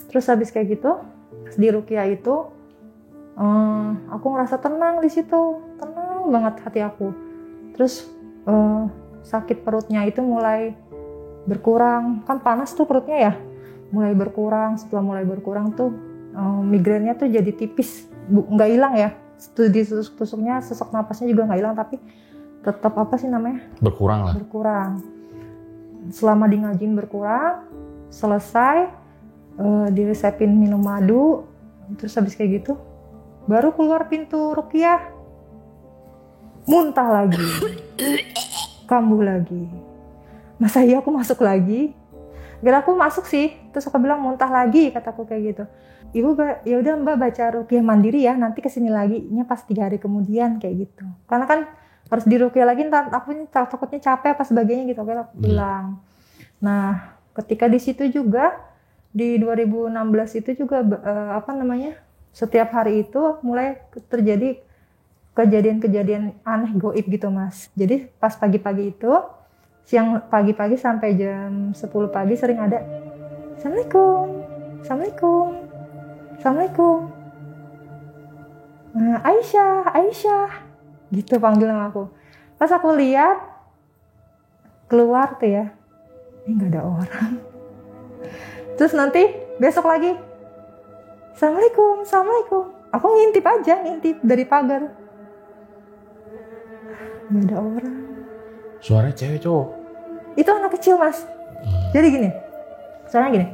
A: Terus habis kayak gitu, di Ruqyah itu aku ngerasa tenang di situ, tenang banget hati aku. Terus sakit perutnya itu mulai berkurang, kan panas tuh perutnya ya, mulai berkurang. Setelah mulai berkurang tuh migrainnya tuh jadi tipis, nggak hilang ya, ditusuk-tusuknya, sesak napasnya juga nggak hilang, tapi tetap berkurang. Selama di ngajin berkurang, selesai diresepin minum madu, terus habis kayak gitu baru keluar pintu Ruqyah, muntah lagi, kambuh lagi. Masa iya aku masuk lagi? Gara aku masuk sih, terus aku bilang muntah lagi, kataku kayak gitu. Ibu, ya udah Mbak baca Ruqyah mandiri ya, nanti kesini lagi nya pas 3 hari kemudian kayak gitu. Karena kan harus di Ruqyah lagi, ntar aku takutnya capek apa sebagainya gitu, oke aku pulang. Nah ketika di situ juga di 2016 itu juga setiap hari itu mulai terjadi kejadian-kejadian aneh goib gitu Mas. Jadi pas pagi-pagi itu, siang pagi-pagi sampai jam 10 pagi sering ada Assalamualaikum. Nah, Aisyah gitu panggilan aku. Pas aku lihat keluar tuh ya, ini nggak ada orang. Terus nanti besok lagi, Assalamualaikum. Aku ngintip dari pagar. Gak ada orang.
B: Suaranya cewek cowok?
A: Itu anak kecil Mas. Jadi gini, suaranya gini,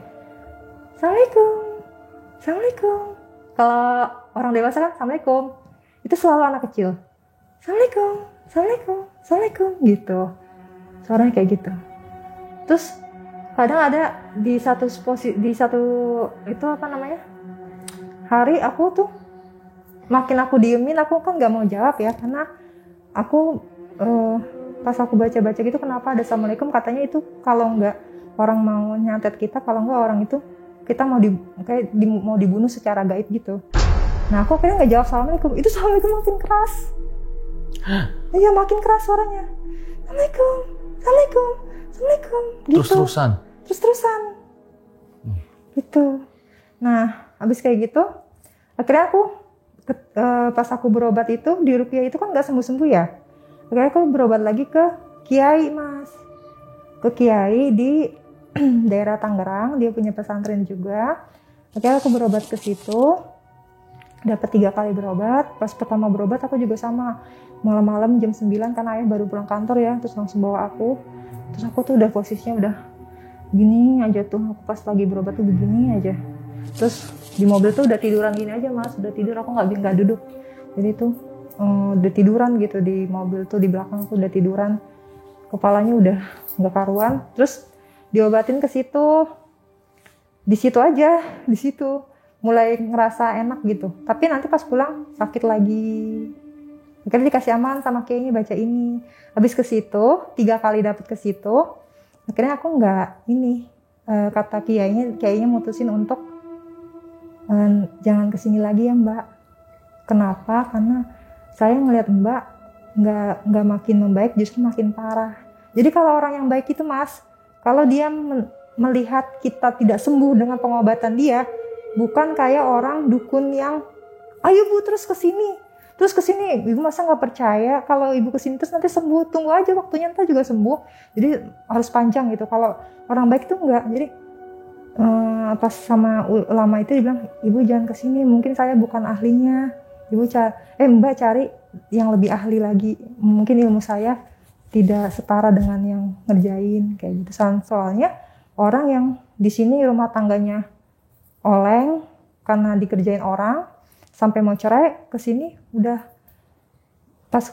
A: Assalamualaikum. Kalau orang dewasa kan Assalamualaikum. Itu selalu anak kecil. Assalamualaikum gitu. Suaranya kayak gitu. Terus kadang ada di satu hari aku tuh makin aku diemin, aku kan nggak mau jawab ya, karena aku pas aku baca-baca gitu, kenapa ada Assalamualaikum, katanya itu kalau nggak orang mau nyantet kita, kalau nggak orang itu kita mau dibunuh secara gaib gitu. Nah aku akhirnya nggak jawab Assalamualaikum, itu Assalamualaikum makin keras Iya, makin keras suaranya. Assalamualaikum, assalamualaikum, assalamualaikum. Gitu. Terus-terusan. Gitu. Nah, habis kayak gitu, akhirnya aku pas aku berobat itu di Rupiah itu kan nggak sembuh-sembuh ya. Akhirnya aku berobat lagi ke Kiai, Mas. Ke Kiai di daerah Tangerang, dia punya pesantren juga. Akhirnya aku berobat ke situ. Dapat 3 kali berobat. Pas pertama berobat aku juga sama. Malam-malam jam 9 kan ayah baru pulang kantor ya, terus langsung bawa aku. Terus aku tuh udah posisinya udah gini aja tuh, aku pas lagi berobat tuh begini aja. Terus di mobil tuh udah tiduran gini aja, Mas, udah tidur, aku nggak duduk. Jadi tuh udah tiduran gitu di mobil tuh, di belakang tuh udah tiduran, kepalanya udah nggak karuan. Terus diobatin ke situ, di situ aja, di situ mulai ngerasa enak gitu. Tapi nanti pas pulang sakit lagi. Akhirnya dikasih aman sama kiainya baca ini. Habis ke situ 3 kali dapet ke situ. Akhirnya aku nggak ini, kata kiainya mutusin untuk jangan kesini lagi ya Mbak. Kenapa? Karena saya ngelihat Mbak nggak makin membaik, justru makin parah. Jadi kalau orang yang baik itu, Mas, kalau dia melihat kita tidak sembuh dengan pengobatan dia, bukan kayak orang dukun yang ayo Bu terus kesini, ibu masa nggak percaya kalau ibu kesini terus nanti sembuh, tunggu aja waktunya ntar juga sembuh. Jadi harus panjang gitu. Kalau orang baik itu enggak. Jadi pas sama ulama itu dibilang, ibu jangan kesini, mungkin saya bukan ahlinya, ibu Mbak cari yang lebih ahli lagi, mungkin ilmu saya tidak setara dengan yang ngerjain kayak gitu. Soalnya orang yang di sini rumah tangganya oleng karena dikerjain orang, sampai mau cerai, kesini udah pas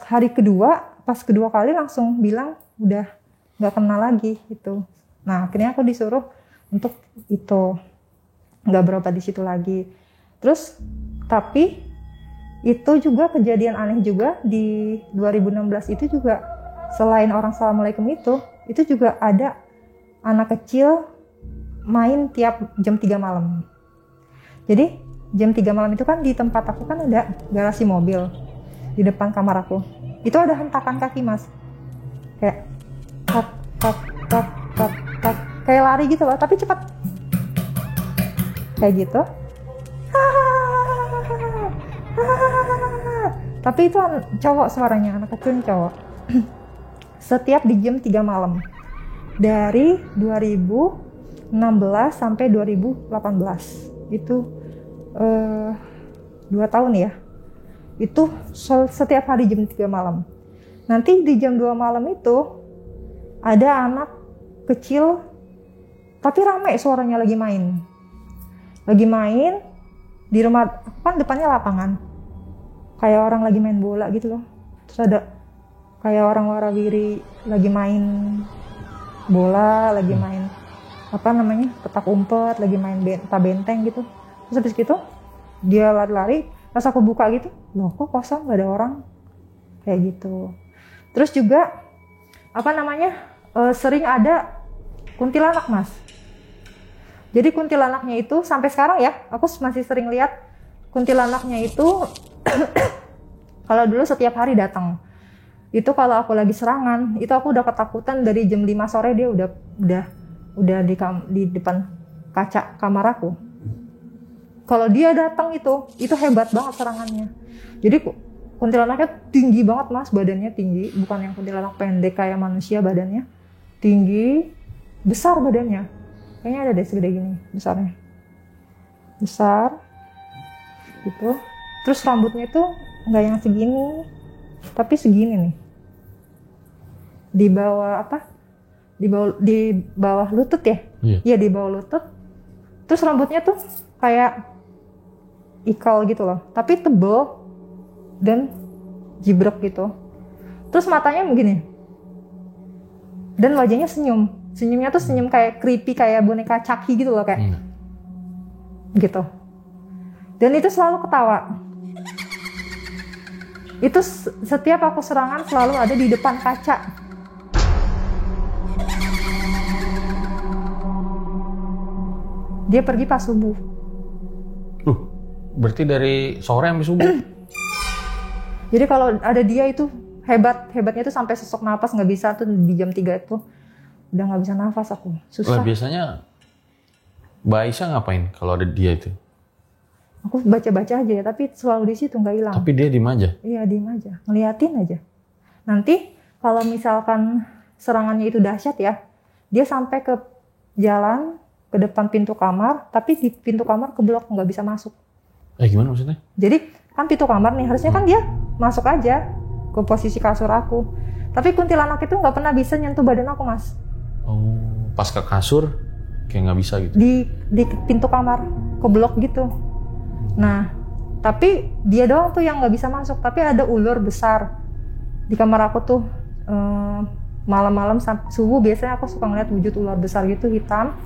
A: kedua kali langsung bilang udah nggak kenal lagi gitu. Nah akhirnya aku disuruh untuk itu nggak berobat di situ lagi. Terus tapi itu juga kejadian aneh juga di 2016 itu juga, selain orang assalamualaikum itu juga ada anak kecil main tiap jam 3 malam. Jadi jam 3 malam itu kan di tempat aku kan ada garasi mobil di depan kamar aku. Itu ada hentakan kaki, Mas. Kayak tak tak tak tak tak, kayak lari gitu loh, tapi cepat. Kayak gitu. Tapi itu cowok suaranya, anak kecil cowok. Setiap di jam 3 malam. Dari 2016 sampai 2018. Itu 2 tahun ya. Itu setiap hari jam 3 malam. Nanti di jam 2 malam itu ada anak kecil tapi rame suaranya lagi main di rumah kan, depannya lapangan kayak orang lagi main bola gitu loh. Terus ada kayak orang warawiri lagi main bola, lagi main petak umpet, lagi main benteng gitu. Terus habis gitu dia lari-lari, pas aku buka gitu, loh kok kosong, gak ada orang, kayak gitu. Terus juga sering ada kuntilanak, Mas. Jadi kuntilanaknya itu sampai sekarang ya, aku masih sering lihat kuntilanaknya itu. Kalau dulu setiap hari datang. Itu kalau aku lagi serangan, itu aku udah ketakutan dari jam 5 sore dia udah di depan kaca kamar aku. Kalau dia datang itu hebat banget serangannya. Jadi kuntilanaknya tinggi banget, Mas, badannya tinggi, bukan yang kuntilanak pendek kayak manusia badannya. Tinggi, besar badannya. Kayaknya ada deh segede gini besarnya. Besar. Gitu. Terus rambutnya itu enggak yang segini, tapi segini nih. Di bawah lutut ya? Iya, di bawah lutut. Terus rambutnya tuh kayak ikal gitu loh, tapi tebel dan jibrek gitu. Terus matanya begini. Dan wajahnya senyumnya tuh senyum kayak creepy, kayak boneka Chucky gitu loh, kayak gitu. Dan itu selalu ketawa. Itu setiap aku serangan selalu ada di depan kaca. Dia pergi pas subuh.
B: Berarti dari sore sampai subuh?
A: Jadi kalau ada dia itu hebatnya itu sampai sesak napas nggak bisa tuh di jam 3 itu udah nggak bisa nafas aku, susah.
B: Lah biasanya Mbak Aisyah ngapain kalau ada dia itu?
A: Aku baca-baca aja ya, tapi selalu di situ nggak hilang.
B: Tapi dia diem aja?
A: Iya diem aja, ngeliatin aja. Nanti kalau misalkan serangannya itu dahsyat ya, dia sampai ke jalan ke depan pintu kamar, tapi di pintu kamar keblok nggak bisa masuk.
B: Gimana maksudnya?
A: Jadi kan pintu kamar nih, harusnya kan dia masuk aja ke posisi kasur aku. Tapi kuntilanak itu nggak pernah bisa nyentuh badan aku, Mas.
B: Oh, pas ke kasur kayak nggak bisa gitu?
A: Di pintu kamar, keblok gitu. Nah, tapi dia doang tuh yang nggak bisa masuk. Tapi ada ular besar di kamar aku tuh. Malam-malam sampai subuh biasanya aku suka ngeliat wujud ular besar gitu, hitam.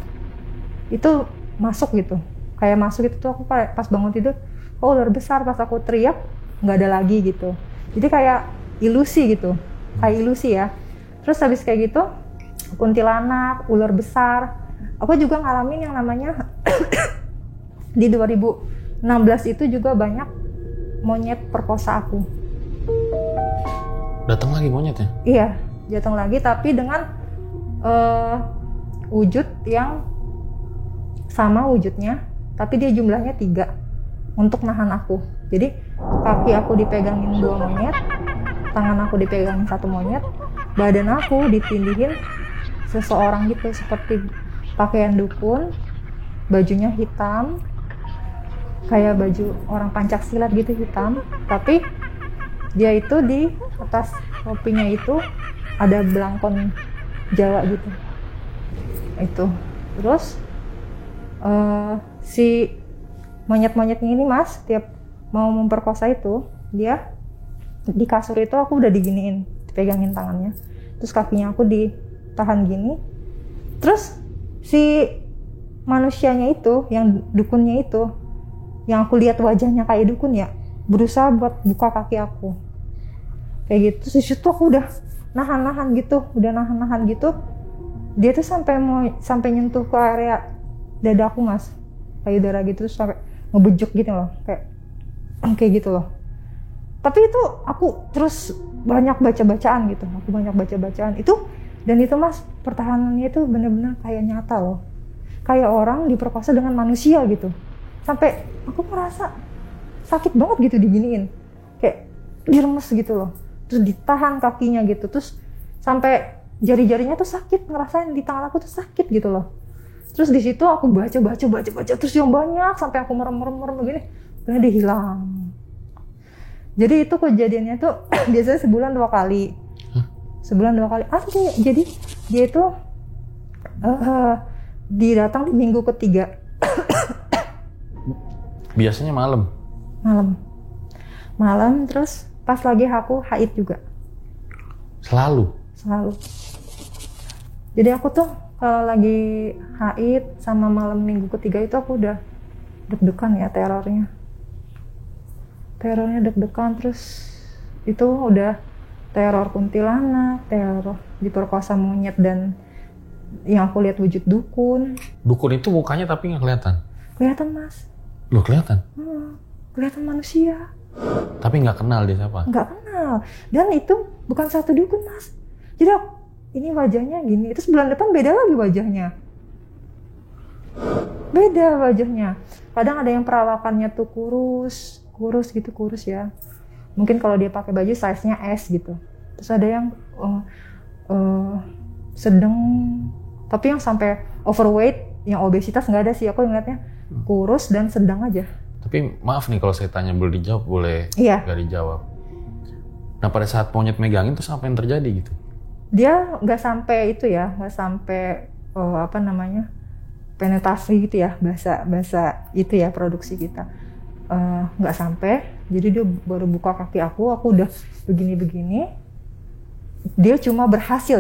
A: Itu masuk gitu. Kayak masuk itu tuh aku pas bangun tidur, oh ular besar, pas aku teriak nggak ada lagi gitu. Jadi kayak ilusi gitu, kayak ilusi ya. Terus habis kayak gitu, kuntilanak, ular besar. Aku juga ngalamin yang namanya di 2016 itu juga banyak monyet perkosa aku.
B: Datang lagi monyetnya?
A: Iya, datang lagi tapi dengan wujud yang sama wujudnya, tapi dia jumlahnya 3 untuk nahan aku. Jadi kaki aku dipegangin 2 monyet, tangan aku dipegangin 1 monyet, badan aku ditindihin seseorang gitu, seperti pakaian dukun, bajunya hitam, kayak baju orang Pancak Silat gitu, hitam. Tapi dia itu di atas topinya itu ada belangkon Jawa gitu. Itu. Terus si monyet-monyetnya ini, Mas, tiap mau memperkosa itu, dia di kasur itu aku udah diginiin, dipegangin tangannya. Terus kakinya aku ditahan gini. Terus si manusianya itu, yang dukunnya itu, yang aku lihat wajahnya kayak dukun ya, berusaha buat buka kaki aku. Kayak gitu. Terus disitu aku udah nahan-nahan gitu. Dia tuh sampai nyentuh ke area dadaku, Mas. Payudara gitu, terus sampai ngebujuk gitu loh. Kayak gitu loh. Tapi itu aku terus banyak baca-bacaan gitu. Dan itu, Mas, pertahanannya itu bener-bener kayak nyata loh. Kayak orang diperkosa dengan manusia gitu. Sampai aku merasa sakit banget gitu diginiin. Kayak diremes gitu loh. Terus ditahan kakinya gitu. Terus sampai jari-jarinya tuh sakit, ngerasain di tangan aku tuh sakit gitu loh. Terus di situ aku baca terus yang banyak sampai aku merem begini, kemudian dia hilang. Jadi itu kejadiannya tuh biasanya sebulan 2 kali. Jadi dia itu didatang di minggu ketiga.
B: Biasanya malam.
A: Terus pas lagi aku haid juga.
B: Selalu.
A: Jadi aku tuh kalau lagi haid sama malam minggu ketiga itu aku udah deg-degan ya, terornya deg-degan. Terus itu udah teror kuntilanak, teror diperkosa monyet, dan yang aku lihat wujud dukun.
B: Dukun itu mukanya tapi nggak kelihatan?
A: Kelihatan, Mas.
B: Loh, kelihatan?
A: Kelihatan manusia.
B: Tapi nggak kenal dia siapa?
A: Nggak kenal. Dan itu bukan satu dukun, Mas. Jadi ini wajahnya gini, terus bulan depan beda lagi wajahnya. Kadang ada yang perawakannya tuh kurus ya. Mungkin kalau dia pakai baju size-nya S gitu. Terus ada yang sedang, tapi yang sampai overweight, yang obesitas nggak ada sih. Aku ngeliatnya kurus dan sedang aja.
B: Tapi maaf nih kalau saya tanya, boleh dijawab, boleh nggak dijawab. Nah pada saat monyet megangin terus apa yang terjadi gitu?
A: Dia nggak sampai itu ya, nggak sampai penetrasi gitu ya, bahasa itu ya produksi kita. Nggak sampai. Jadi dia baru buka kaki aku udah begini. Dia cuma berhasil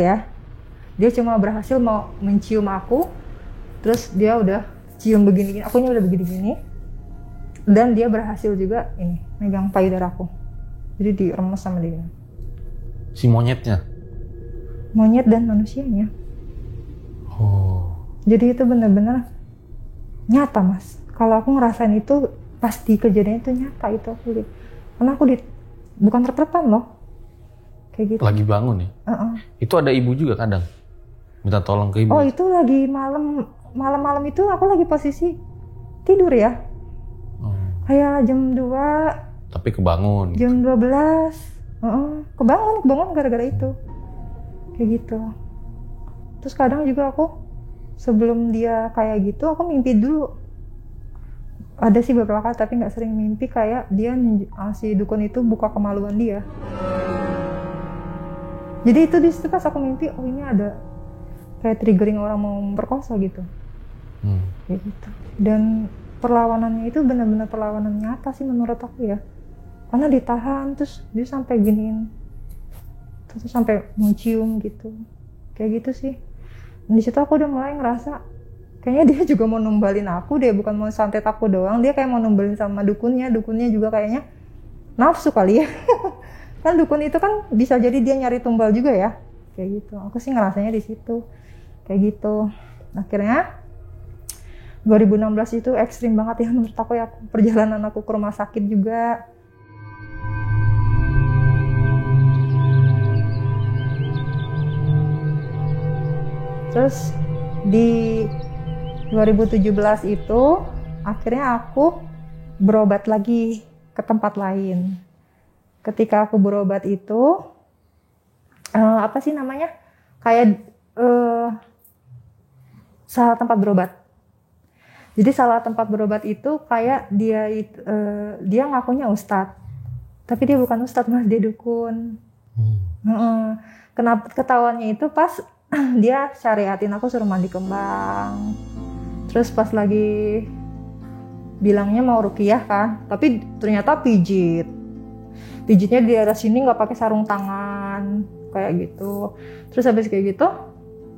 A: mau mencium aku, terus dia udah cium begini, akunya udah begini, dan dia berhasil juga ini megang payudara aku. Jadi diremes sama dia.
B: Si monyetnya?
A: Monyet dan manusianya.
B: Oh.
A: Jadi itu benar-benar nyata, Mas. Kalau aku ngerasain itu pasti kejadian itu nyata, itu aku lihat. Karena aku bukan tertepan loh. kayak gitu.
B: Lagi bangun ya? Itu ada ibu juga kadang minta tolong ke ibu?
A: Oh itu lagi malam itu aku lagi posisi tidur ya. Kayak jam 2.
B: Tapi kebangun?
A: Jam 12. Kebangun gara-gara itu. Kayak gitu. Terus kadang juga aku sebelum dia kayak gitu aku mimpi dulu. Ada sih beberapa kali tapi nggak sering mimpi kayak dia si dukun itu buka kemaluan dia. Jadi itu di situ pas aku mimpi, oh ini ada kayak triggering orang mau memperkosa gitu. Kayak gitu. Dan perlawanannya itu benar-benar perlawanan nyata sih menurut aku ya. Karena ditahan terus dia sampai giniin. Terus sampai mencium gitu. Kayak gitu sih. Dan di situ aku udah mulai ngerasa kayaknya dia juga mau numbalin aku deh, bukan mau santet aku doang. Dia kayak mau numbalin sama dukunnya juga kayaknya nafsu kali ya. Kan dukun itu kan bisa jadi dia nyari tumbal juga ya. Kayak gitu. Aku sih ngerasanya di situ. Kayak gitu. Akhirnya 2016 itu ekstrim banget ya menurut aku ya. Perjalanan aku ke rumah sakit juga. Terus di 2017 itu akhirnya aku berobat lagi ke tempat lain. Ketika aku berobat itu apa sih namanya? Kayak salah tempat berobat. Jadi salah tempat berobat itu kayak dia ngakunya ustadz. Tapi dia bukan ustadz mas, dia dukun. Kenapa ketahuannya itu pas dia syariatin aku suruh mandi kembang. Terus pas lagi bilangnya mau ruqyah kan, tapi ternyata pijitnya di daerah sini nggak pakai sarung tangan kayak gitu. Terus habis kayak gitu,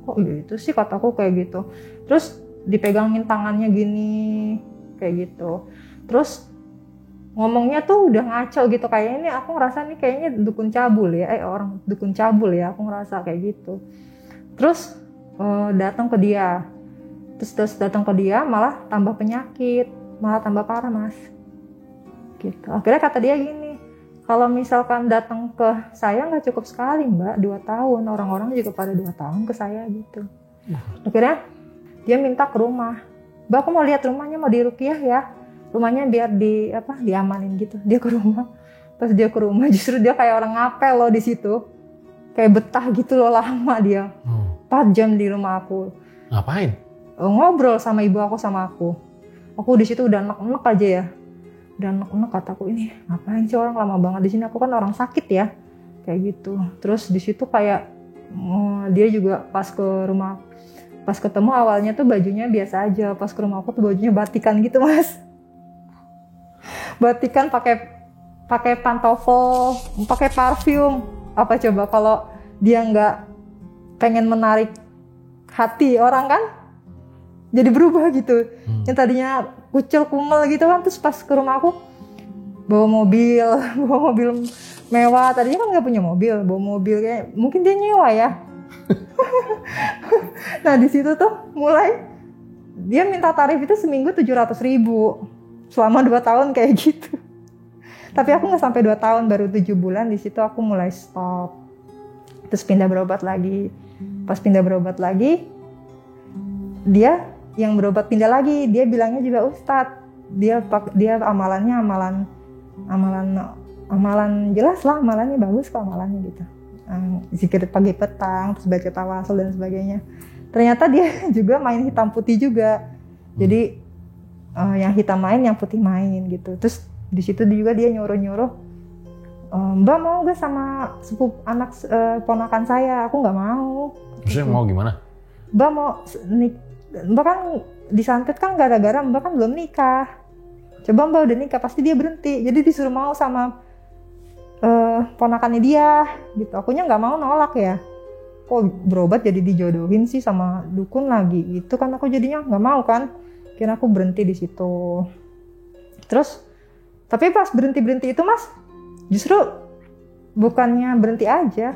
A: kok gitu sih kataku kayak gitu. Terus dipegangin tangannya gini kayak gitu. Terus ngomongnya tuh udah ngaco gitu, kayak ini aku ngerasa nih kayaknya dukun cabul ya, orang dukun cabul ya, aku ngerasa kayak gitu. Terus datang ke dia. Terus datang ke dia malah tambah penyakit, malah tambah parah mas. Gitu. Akhirnya kata dia gini, kalau misalkan datang ke saya nggak cukup sekali mbak, 2 tahun. Orang-orang juga pada 2 tahun ke saya gitu. Akhirnya dia minta ke rumah. Mbak aku mau lihat rumahnya, mau diruqyah ya. Rumahnya biar diamanin gitu. Dia ke rumah. Pas dia ke rumah justru dia kayak orang ngapel loh di situ. Kayak betah gitu loh, lama dia. 4 jam di rumah aku.
B: Ngapain?
A: Ngobrol sama ibu aku sama aku. Aku di situ udah enek-enek aja ya. Udah enek-enek kataku, ini ngapain sih orang lama banget di sini, aku kan orang sakit ya. Kayak gitu. Terus di situ kayak dia juga pas ketemu awalnya tuh bajunya biasa aja. Pas ke rumah aku tuh bajunya batikan gitu mas. Batikan pakai pantofel, pakai parfum. Apa coba kalau dia nggak pengen menarik hati orang kan? Jadi berubah gitu. Yang tadinya kucel kumel gitu kan, terus pas ke rumah aku bawa mobil mewah. Tadinya kan nggak punya mobil, bawa mobil kayak mungkin dia nyewa ya. Nah di situ tuh mulai dia minta tarif itu seminggu 700.000 selama 2 tahun kayak gitu. Tapi aku nggak sampai 2 tahun, baru 7 bulan di situ aku mulai stop. Terus pindah berobat lagi. Pas pindah berobat lagi, dia yang berobat pindah lagi, dia bilangnya juga ustadz. Dia amalannya amalan jelas lah, amalannya bagus kok amalannya gitu. Zikir pagi petang, terus baca tawasul dan sebagainya. Ternyata dia juga main hitam putih juga. Jadi yang hitam main, yang putih main gitu. Terus di situ juga dia nyuruh Mbak mau gak sama anak ponakan saya? Aku nggak mau.
B: Terus mau gimana?
A: Mbak mau Mbak kan disantet kan gara-gara Mbak kan belum nikah. Coba Mbak udah nikah pasti dia berhenti. Jadi disuruh mau sama ponakannya dia gitu. Akunya nggak mau, nolak ya. Kok berobat jadi dijodohin sih sama dukun lagi? Itu kan aku jadinya nggak mau kan. Kira aku berhenti di situ. Terus tapi pas berhenti itu mas, justru bukannya berhenti aja,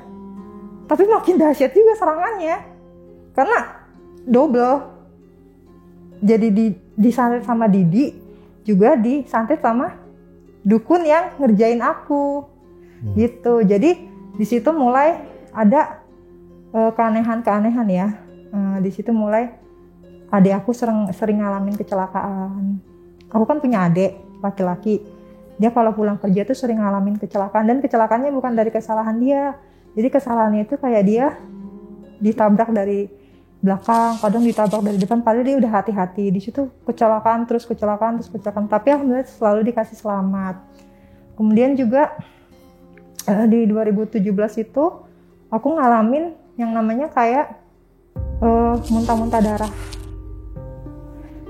A: tapi makin dahsyat juga serangannya. Karena double. Jadi disantet sama Didi, juga disantet sama dukun yang ngerjain aku. Gitu. Jadi di situ mulai ada keanehan-keanehan ya. Di situ mulai adik aku sering ngalamin kecelakaan. Aku kan punya adik laki-laki. Dia kalau pulang kerja tuh sering ngalamin kecelakaan, dan kecelakaannya bukan dari kesalahan dia. Jadi kesalahannya itu kayak dia ditabrak dari belakang, kadang ditabrak dari depan, padahal dia udah hati-hati. Di situ kecelakaan terus kecelakaan. Tapi alhamdulillah selalu dikasih selamat. Kemudian juga di 2017 itu aku ngalamin yang namanya kayak muntah-muntah darah.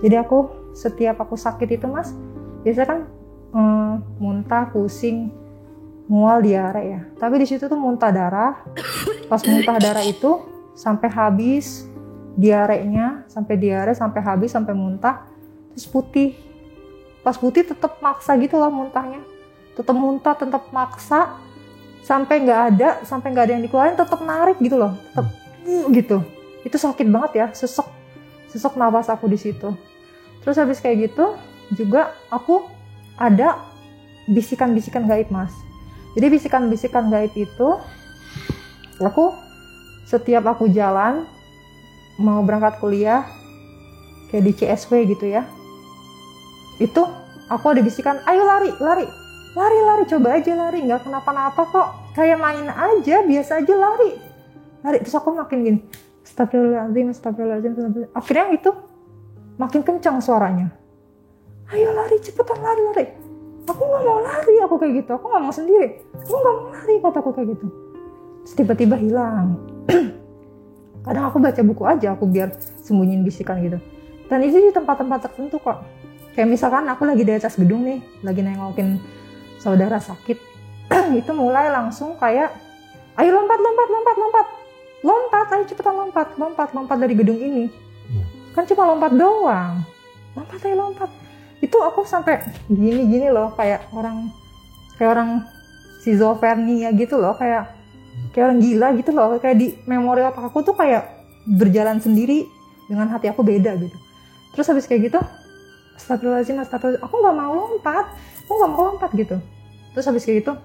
A: Jadi setiap aku sakit itu Mas, biasanya kan muntah, pusing, mual, diare ya. Tapi di situ tuh muntah darah. Pas muntah darah itu sampai habis diarenya, sampai habis, sampai muntah, terus putih. Pas putih tetap maksa gitu loh muntahnya. Tetap muntah, tetap maksa, sampai nggak ada yang dikeluarin, tetap narik gitu loh, tetap gitu. Itu sakit banget ya, sesek nafas aku di situ. Terus habis kayak gitu juga aku ada bisikan-bisikan gaib Mas. Jadi bisikan-bisikan gaib itu setiap aku jalan mau berangkat kuliah kayak di CSW gitu ya, itu aku ada bisikan, ayo lari, coba aja lari, nggak kenapa-napa kok, kayak main aja, biasa aja lari. Terus aku makin gini, astagfirullahaladzim. Akhirnya itu makin kencang suaranya, ayo lari, cepetan lari. Aku nggak mau lari, aku kayak gitu. Aku nggak mau sendiri, aku nggak mau lari, kataku kayak gitu. Terus tiba-tiba hilang. Kadang aku baca buku aja, aku biar sembunyiin bisikan gitu. Dan itu di tempat-tempat tertentu kok. Kayak misalkan aku lagi di atas gedung nih, lagi nengokin saudara sakit. Itu mulai langsung kayak, ayo lompat, ayo cepetan lompat dari gedung ini. Kan cuma lompat doang. Lompat. Itu aku sampai gini loh, kayak orang schizophrenia gitu loh, kayak orang gila gitu loh, kayak di memori otak aku tuh kayak berjalan sendiri dengan hati aku beda gitu. Terus habis kayak gitu, astagfirullahaladzim, aku nggak mau lompat gitu. Terus habis kayak gitu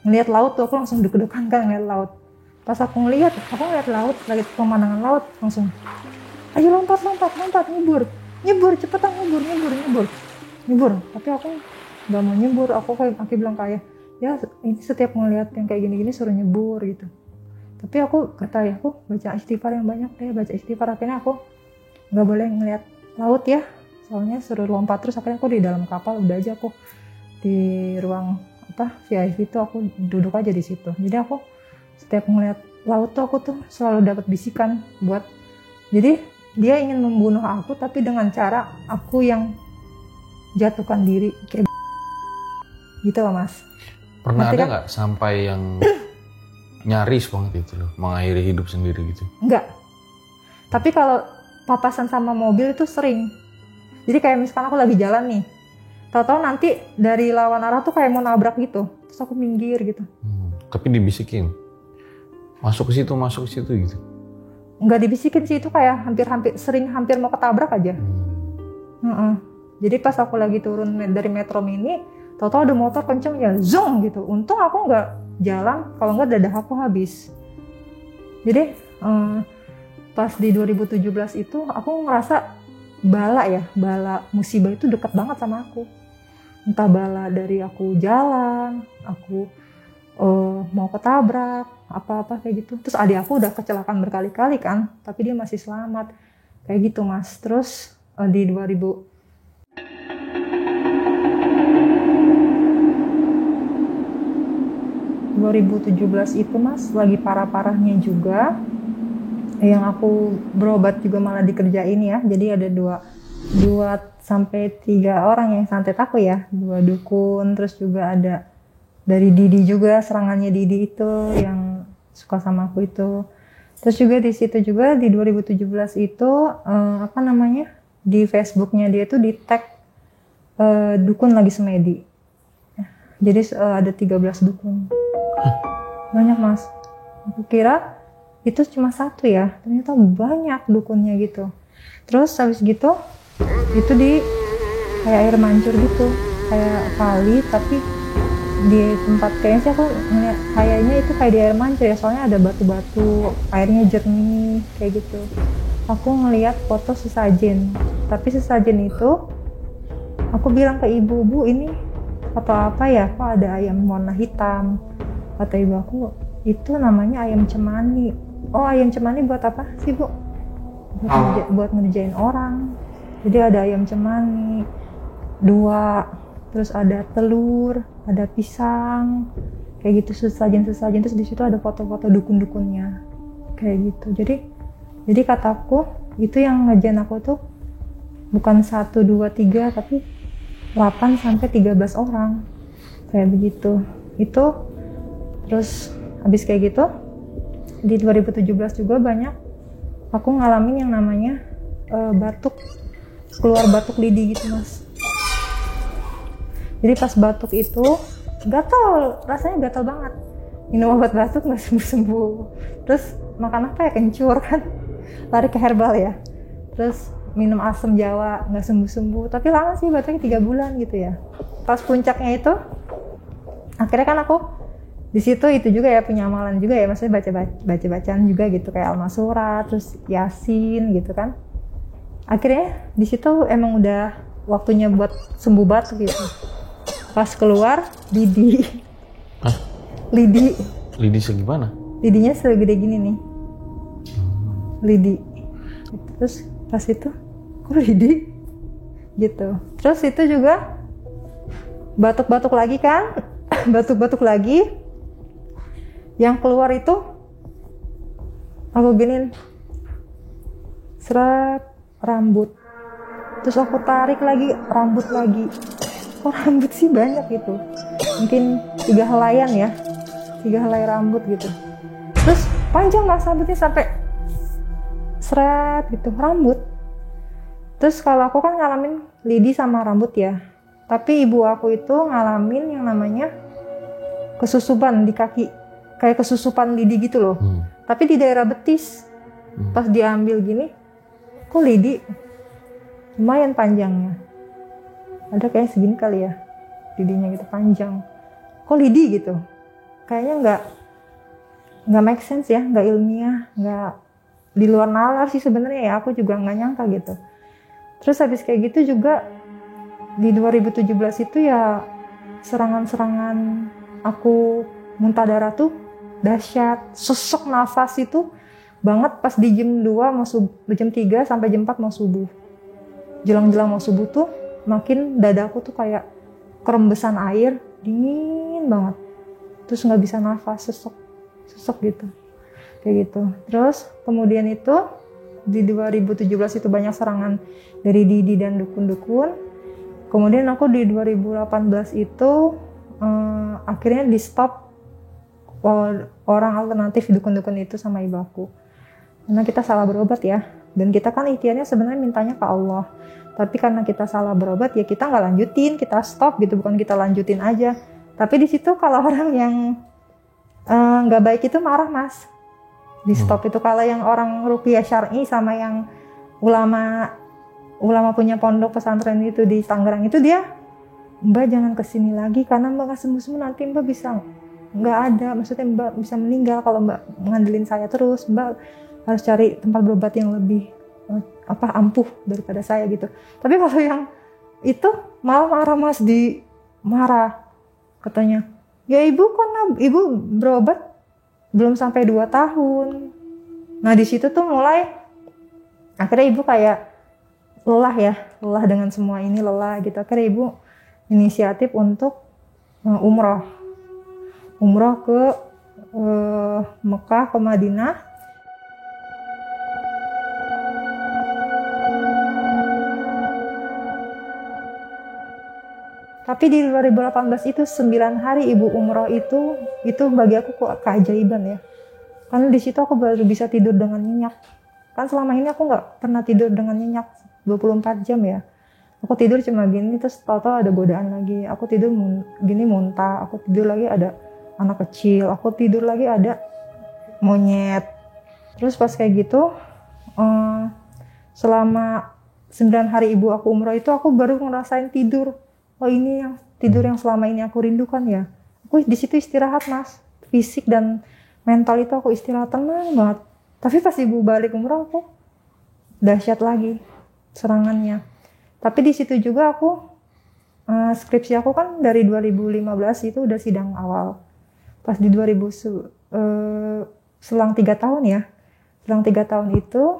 A: ngelihat laut tuh, aku langsung deg-degan kan ngelihat laut. Pas aku ngelihat laut, lagi pemandangan laut, langsung ayo lompat, nyebur, cepetan nyebur. Tapi aku nggak mau nyebur, aku bilang kayak, ya ini setiap ngelihat yang kayak gini-gini suruh nyebur gitu. Tapi aku baca istighfar yang banyak deh, akhirnya aku nggak boleh ngelihat laut ya, soalnya suruh lompat. Terus akhirnya aku di dalam kapal, udah aja aku di ruang VIP itu aku duduk aja di situ. Jadi aku setiap ngelihat laut tuh aku tuh selalu dapat bisikan jadi dia ingin membunuh aku, tapi dengan cara aku yang jatuhkan diri kayak gitu loh Mas.
B: Pernah ada nggak sampai yang nyaris banget itu loh, mengakhiri hidup sendiri gitu?
A: Enggak. Tapi kalau papasan sama mobil itu sering. Jadi kayak misalkan aku lagi jalan nih, tahu-tahu nanti dari lawan arah tuh kayak mau nabrak gitu, terus aku minggir gitu.
B: Tapi dibisikin, masuk ke situ gitu?
A: Enggak dibisikin sih, itu kayak hampir mau ketabrak aja. Jadi pas aku lagi turun dari Metro Mini, tahu-tahu ada motor kenceng ya, zong gitu. Untung aku nggak jalan, kalau nggak dadah aku habis. Jadi pas di 2017 itu aku ngerasa bala musibah itu dekat banget sama aku. Entah bala dari aku jalan, aku mau ketabrak, apa-apa kayak gitu. Terus adik aku udah kecelakaan berkali-kali kan, tapi dia masih selamat. Kayak gitu Mas. Terus di 2017 itu Mas, lagi parah-parahnya juga. Yang aku berobat juga malah dikerjain ya. Jadi ada 2 sampai 3 orang yang santet aku ya. 2 dukun, terus juga ada dari Didi juga, serangannya Didi itu yang suka sama aku itu. Terus juga di situ juga di 2017 itu di Facebooknya dia tuh di tag dukun lagi semedi. Jadi ada 13 dukun. Banyak Mas. Aku kira itu cuma 1 ya, ternyata banyak dukunnya gitu. Terus habis gitu itu di kayak air mancur gitu, kayak kali tapi di tempat kayaknya sih aku ngeliat kayaknya itu kayak di air mancur ya, soalnya ada batu-batu, airnya jernih kayak gitu. Aku ngeliat foto sesajen, tapi sesajen itu aku bilang ke ibu, "Bu, ini foto apa ya? Kok ada ayam warna hitam?" Kata ibu aku, "Itu namanya ayam cemani." "Oh, ayam cemani buat apa sih, Bu?" Buat ngerjain orang. Jadi ada ayam cemani 2, terus ada telur, ada pisang, kayak gitu, sesajen. Terus di situ ada foto-foto dukun-dukunnya kayak gitu. Jadi kataku itu yang ngerjain aku tuh bukan 1, 2, 3, tapi 8 sampai 13 orang kayak begitu. Itu terus habis kayak gitu di 2017 juga banyak aku ngalamin yang namanya batuk, keluar batuk lidi gitu, Mas. Jadi pas batuk itu gatal, rasanya gatal banget. Minum obat batuk nggak sembuh-sembuh. Terus makan apa ya, kencur kan, lari ke herbal ya. Terus minum asam Jawa nggak sembuh-sembuh. Tapi lama sih, batuknya 3 bulan gitu ya. Pas puncaknya itu, akhirnya kan aku di situ itu juga ya, penyamalan juga ya, maksudnya baca-bacaan juga gitu, kayak Al-Masurah, terus Yasin gitu kan. Akhirnya di situ emang udah waktunya buat sembuh batuk gitu. Pas keluar lidi.
B: Hah?
A: Lidi
B: segimana?
A: Lidinya segede gini nih. Lidi. Terus pas itu, kok lidi? Gitu. Terus itu juga batuk-batuk lagi kan? Batuk-batuk lagi. Yang keluar itu aku giniin, seret rambut. Terus aku tarik lagi, rambut lagi. Kok rambut sih banyak gitu, mungkin 3 helaian ya, 3 helai rambut gitu. Terus panjang mas rambutnya sampai seret gitu rambut. Terus kalau aku kan ngalamin lidi sama rambut ya, tapi ibu aku itu ngalamin yang namanya kesusupan di kaki, kayak kesusupan lidi gitu loh. Tapi di daerah betis. Pas diambil gini, kok lidi lumayan panjangnya, ada kayak segini kali ya lidinya gitu, panjang. Kok lidi gitu, kayaknya nggak make sense ya, nggak ilmiah, nggak di luar nalar sih sebenarnya ya, aku juga nggak nyangka gitu. Terus habis kayak gitu juga di 2017 itu ya, serangan aku muntah darah tuh dahsyat, sesek nafas itu banget pas di jam 2 mau jam 3 sampai jam 4 mau subuh. Jelang-jelang mau subuh tuh makin dadaku tuh kayak kerembesan air, dingin banget. Terus nggak bisa nafas, sesek gitu. Kayak gitu. Terus kemudian itu di 2017 itu banyak serangan dari Didi dan dukun-dukun. Kemudian aku di 2018 itu akhirnya di stop orang alternatif dukun-dukun itu sama ibu aku. Karena kita salah berobat ya. Dan kita kan ikhtiarnya sebenarnya mintanya ke Allah. Tapi karena kita salah berobat ya kita nggak lanjutin, kita stop gitu, bukan kita lanjutin aja. Tapi di situ kalau orang yang nggak baik itu marah mas, di stop itu. Kalau yang orang ruqyah syar'i sama yang ulama punya pondok pesantren itu di Tangerang itu, dia, Mbak jangan kesini lagi karena Mbak nggak sembuh-sembuh, nanti Mbak bisa nggak ada, maksudnya Mbak bisa meninggal kalau Mbak ngandelin saya terus. Mbak harus cari tempat berobat yang lebih ampuh daripada saya gitu. Tapi kalau yang itu malah marah mas, marah katanya, ya ibu kan ibu berobat belum sampai 2 tahun. Nah di situ tuh mulai akhirnya ibu kayak lelah dengan semua ini, lelah gitu. Akhirnya ibu inisiatif untuk umroh ke Mekah, ke Madinah. Tapi di 2018 itu 9 hari ibu umroh itu bagi aku kok keajaiban ya. Karena di situ aku baru bisa tidur dengan nyenyak. Kan selama ini aku nggak pernah tidur dengan nyenyak 24 jam ya. Aku tidur cuma gini, terus tahu-tahu ada godaan lagi. Aku tidur gini muntah, aku tidur lagi ada anak kecil, aku tidur lagi ada monyet. Terus pas kayak gitu, selama 9 hari ibu aku umroh itu aku baru ngerasain tidur. Oh ini yang tidur yang selama ini aku rindukan ya. wih di situ istirahat Mas, fisik dan mental itu aku istirahat tenang banget. Tapi pas ibu balik umroh aku dahsyat lagi serangannya. Tapi di situ juga aku skripsi aku kan dari 2015 itu udah sidang awal. Pas di 2000 selang 3 tahun ya. Selang 3 tahun itu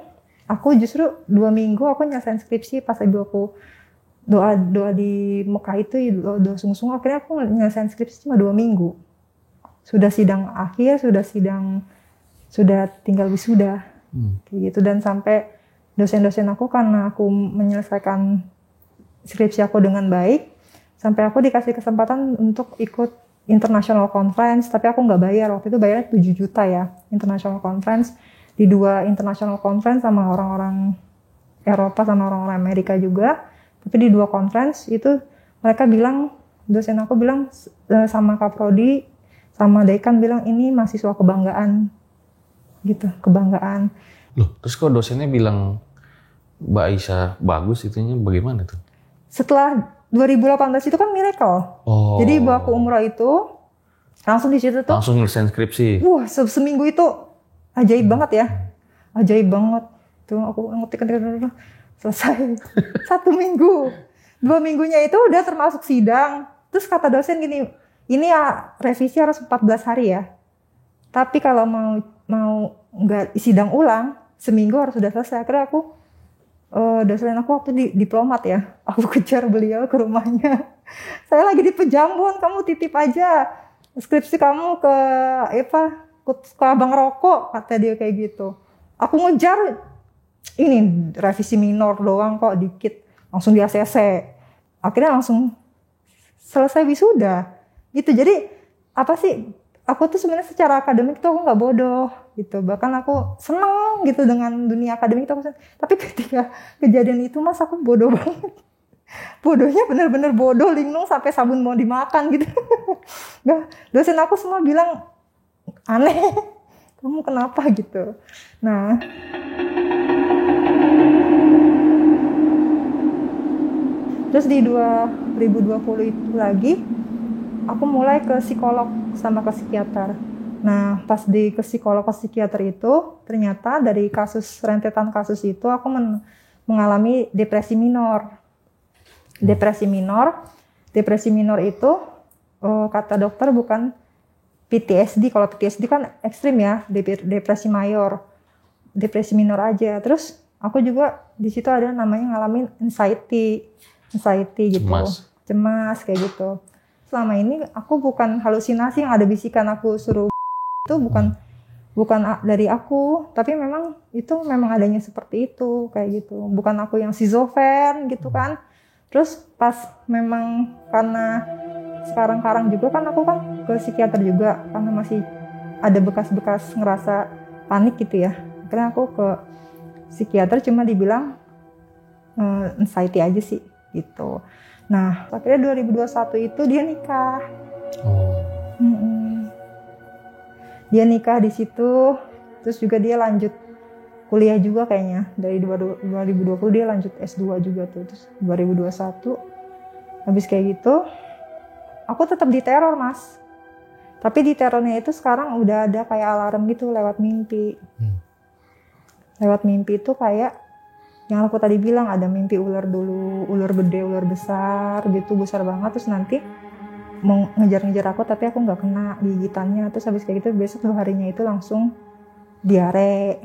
A: aku justru 2 minggu aku nyelesain skripsi pas ibu aku doa di Mekah itu doa sungguh-sungguh, akhirnya aku nyelesain skripsi cuma 2 minggu. Sudah sidang akhir, sudah tinggal wisuda. Kayak gitu. Dan sampai dosen-dosen aku karena aku menyelesaikan skripsi aku dengan baik, sampai aku dikasih kesempatan untuk ikut international conference, tapi aku nggak bayar. Waktu itu bayarnya 7 juta ya, international conference. Di 2 international conference sama orang-orang Eropa sama orang-orang Amerika juga. Tapi di 2 conference itu mereka bilang, dosen aku bilang sama Kaprodi, sama Dekan bilang ini mahasiswa kebanggaan. Gitu, kebanggaan.
B: Loh, terus kok dosennya bilang Mbak Aisyah bagus itunya bagaimana tuh?
A: Setelah 2018 itu kan miracle.
B: Oh.
A: Jadi ibu aku umroh itu langsung di situ tuh.
B: Langsung nyelesain skripsi.
A: Wah, seminggu itu ajaib banget ya. Ajaib banget. Tuh aku ngetik selesai. 1 minggu. 2 minggunya itu udah termasuk sidang. Terus kata dosen gini, ini ya revisi harus 14 hari ya. Tapi kalau mau nggak sidang ulang, seminggu harus sudah selesai. Akhirnya aku dosen aku waktu di diplomat ya, aku kejar beliau ke rumahnya. Saya lagi di Pejambon, kamu titip aja skripsi kamu ke Abang Rokok, kata dia kayak gitu. Aku ngejar, ini revisi minor doang kok, dikit, langsung di ACC. Akhirnya langsung selesai wisuda. Gitu. Jadi apa sih? Aku tuh sebenarnya secara akademik tuh aku nggak bodoh gitu, bahkan aku seneng gitu dengan dunia akademik tuh aku seneng. Tapi ketika kejadian itu Mas, aku bodoh banget. Bodohnya bener-bener bodoh, linglung sampai sabun mau dimakan gitu. Nah, dosen aku semua bilang aneh, kamu kenapa gitu. Nah, terus di 2020 itu lagi aku mulai ke psikolog sama ke psikiater. Nah, pas ke psikolog ke psikiater itu, ternyata dari rentetan kasus itu aku mengalami depresi minor. Depresi minor itu kata dokter bukan PTSD. Kalau PTSD kan ekstrim ya, depresi mayor. Depresi minor aja. Terus aku juga di situ ada namanya ngalamin anxiety gitu. Cemas kayak gitu. Selama ini aku bukan halusinasi yang ada bisikan aku suruh itu bukan dari aku, tapi memang itu memang adanya seperti itu kayak gitu. Bukan aku yang schizofren gitu kan. Terus pas memang karena sekarang juga kan aku kan ke psikiater juga karena masih ada bekas-bekas ngerasa panik gitu ya. Akhirnya aku ke psikiater cuma dibilang anxiety aja sih gitu. Nah, akhirnya 2021 itu dia nikah. Dia nikah di situ, terus juga dia lanjut kuliah juga kayaknya. Dari 2020 dia lanjut S2 juga tuh. Terus 2021, habis kayak gitu, aku tetap diteror Mas. Tapi di terornya itu sekarang udah ada kayak alarm gitu lewat mimpi. Lewat mimpi itu kayak yang aku tadi bilang, ada mimpi ular dulu, ular gede, ular besar gitu, besar banget. Terus nanti mau ngejar-ngejar aku tapi aku nggak kena gigitannya. Terus habis kayak gitu besok 2 harinya itu langsung diare.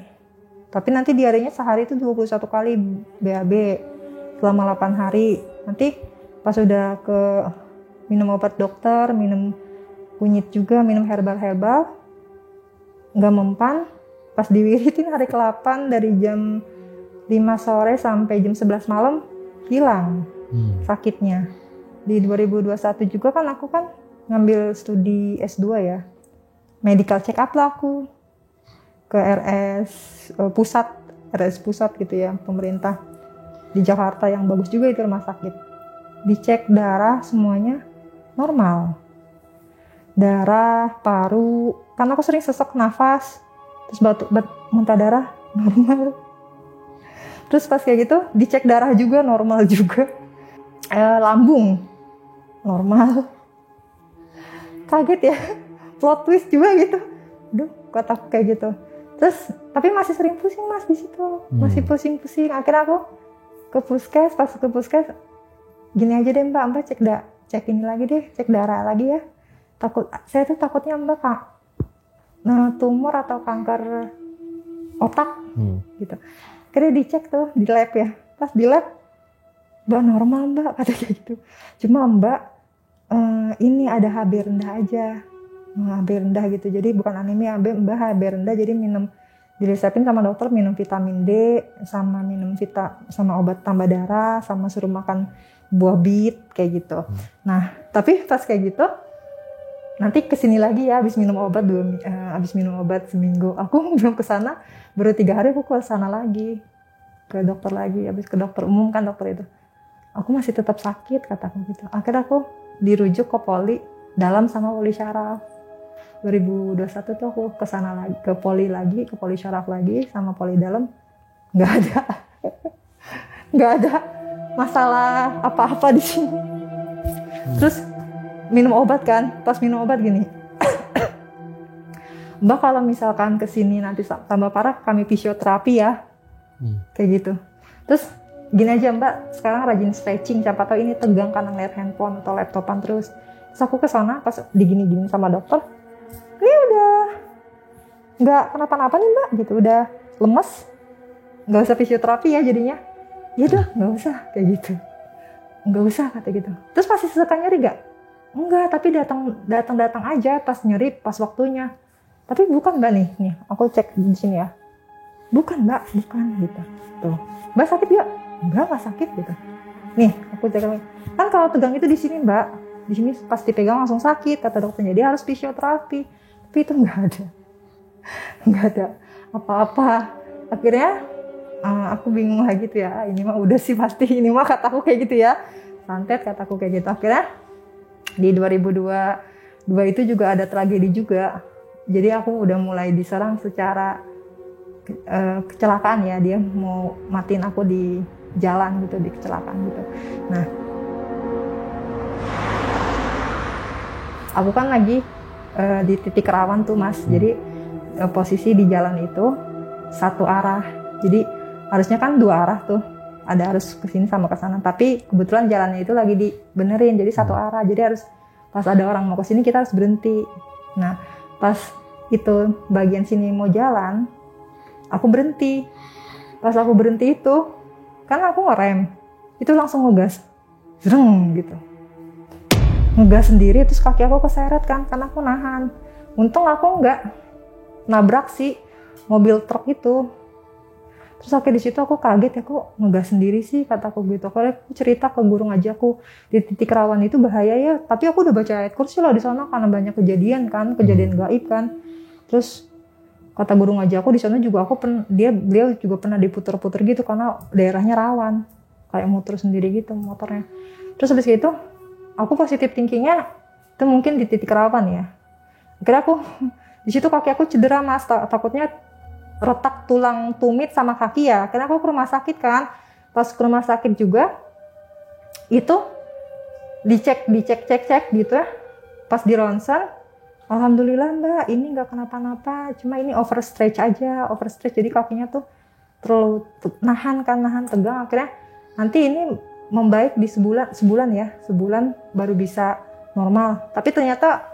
A: Tapi nanti diarenya sehari itu 21 kali BAB selama 8 hari. Nanti pas udah ke minum obat dokter, minum kunyit juga, minum herbal, nggak mempan. Pas diwiritin hari ke-8 dari jam 5 sore sampai jam 11 malam hilang sakitnya. Di 2021 juga kan aku kan ngambil studi S2 ya. Medical check up lah aku ke RS pusat gitu ya, pemerintah di Jakarta yang bagus juga itu rumah sakit. Dicek darah semuanya normal. Darah, paru, karena aku sering sesak nafas, terus muntah darah normal. Terus pas kayak gitu dicek darah juga normal juga. Lambung normal. kaget ya. Plot twist juga gitu. Duh, kataku kayak gitu. Terus tapi masih sering pusing mas di situ, masih pusing-pusing. Akhirnya aku ke puskes, pas ke puskes, gini aja deh mbak cek ini lagi deh, cek darah lagi ya. Saya tuh takutnya mbak tumor atau kanker otak gitu. Akhirnya dicek tuh di lab ya. Pas di lab, mbak normal mbak kata kayak gitu. Cuma mbak ini ada HB rendah aja. HB rendah gitu, jadi bukan anemia, mbak HB rendah, jadi diresepin sama dokter minum vitamin D, sama sama obat tambah darah, sama suruh makan buah bit kayak gitu. Nah tapi pas kayak gitu nanti kesini lagi ya, habis minum obat seminggu, aku belum kesana, baru 3 hari aku kesana lagi ke dokter lagi, habis ke dokter umum kan dokter itu, aku masih tetap sakit kataku gitu. Akhirnya aku dirujuk ke poli dalam sama poli syaraf. 2021 tuh aku kesana lagi, ke poli syaraf lagi sama poli dalam, nggak ada masalah apa-apa di sini. Terus minum obat kan, pas minum obat gini, mbak kalau misalkan kesini nanti tambah parah kami fisioterapi ya, kayak gitu. Terus gini aja mbak, sekarang rajin stretching, siapa tahu ini tegang karena ngeliat handphone atau laptopan terus. Terus aku kesana pas digini-gini sama dokter, ini udah nggak kenapa-napa nih mbak gitu, udah lemes, nggak usah fisioterapi ya jadinya. Ya udah nggak usah kayak gitu, nggak usah kata gitu. Terus masih suka nyeri gak? Enggak, tapi datang aja pas nyeri pas waktunya. Tapi bukan mbak nih aku cek di sini ya, bukan mbak, bukan gitu. Tuh mbak sakit gak? Enggak sakit gitu. Nih aku cek lagi, kan kalau tegang itu di sini mbak, di sini pas dipegang langsung sakit kata dokternya, dia harus fisioterapi. Tapi itu nggak ada apa-apa. Akhirnya aku bingung lagi tuh ya, ini mah udah sih pasti, ini mah kataku kayak gitu ya, santet kataku kayak gitu. Akhirnya di 2022 itu juga ada tragedi juga, jadi aku udah mulai diserang secara kecelakaan ya, dia mau matiin aku di jalan gitu, di kecelakaan gitu. Nah aku kan lagi di titik rawan tuh mas, jadi posisi di jalan itu satu arah, jadi harusnya kan 2 arah tuh, ada harus kesini sama kesana, tapi kebetulan jalannya itu lagi dibenerin jadi satu arah, jadi harus pas ada orang mau kesini kita harus berhenti. Nah pas itu bagian sini mau jalan, aku berhenti. Pas aku berhenti itu kan aku ngerem, itu langsung ngegas, zreng gitu, ngegas sendiri, terus kaki aku keseret kan karena aku nahan. Untung aku nggak nabrak si mobil truk itu. Terus akhirnya di situ aku kaget ya, kok ngegas sendiri sih kataku gitu. Kalau aku cerita ke guru ngaji aku, di titik rawan itu bahaya ya, tapi aku udah baca ayat kursi loh di sana karena banyak kejadian gaib kan. Terus kata guru ngaji aku di sana juga beliau juga pernah diputer-puter gitu karena daerahnya rawan, kayak muter sendiri gitu motornya. Terus habis itu aku positif thinkingnya itu mungkin di titik rawan ya. Akhirnya aku di situ kaki aku cedera mas, takutnya retak tulang tumit sama kaki ya. Akhirnya aku ke rumah sakit kan. Pas ke rumah sakit juga itu dicek gitu ya. Pas di ronsen, alhamdulillah mbak ini nggak kenapa-napa, cuma ini overstretch jadi kakinya tuh terlalu nahan tegang. Akhirnya nanti ini membaik di sebulan baru bisa normal. Tapi ternyata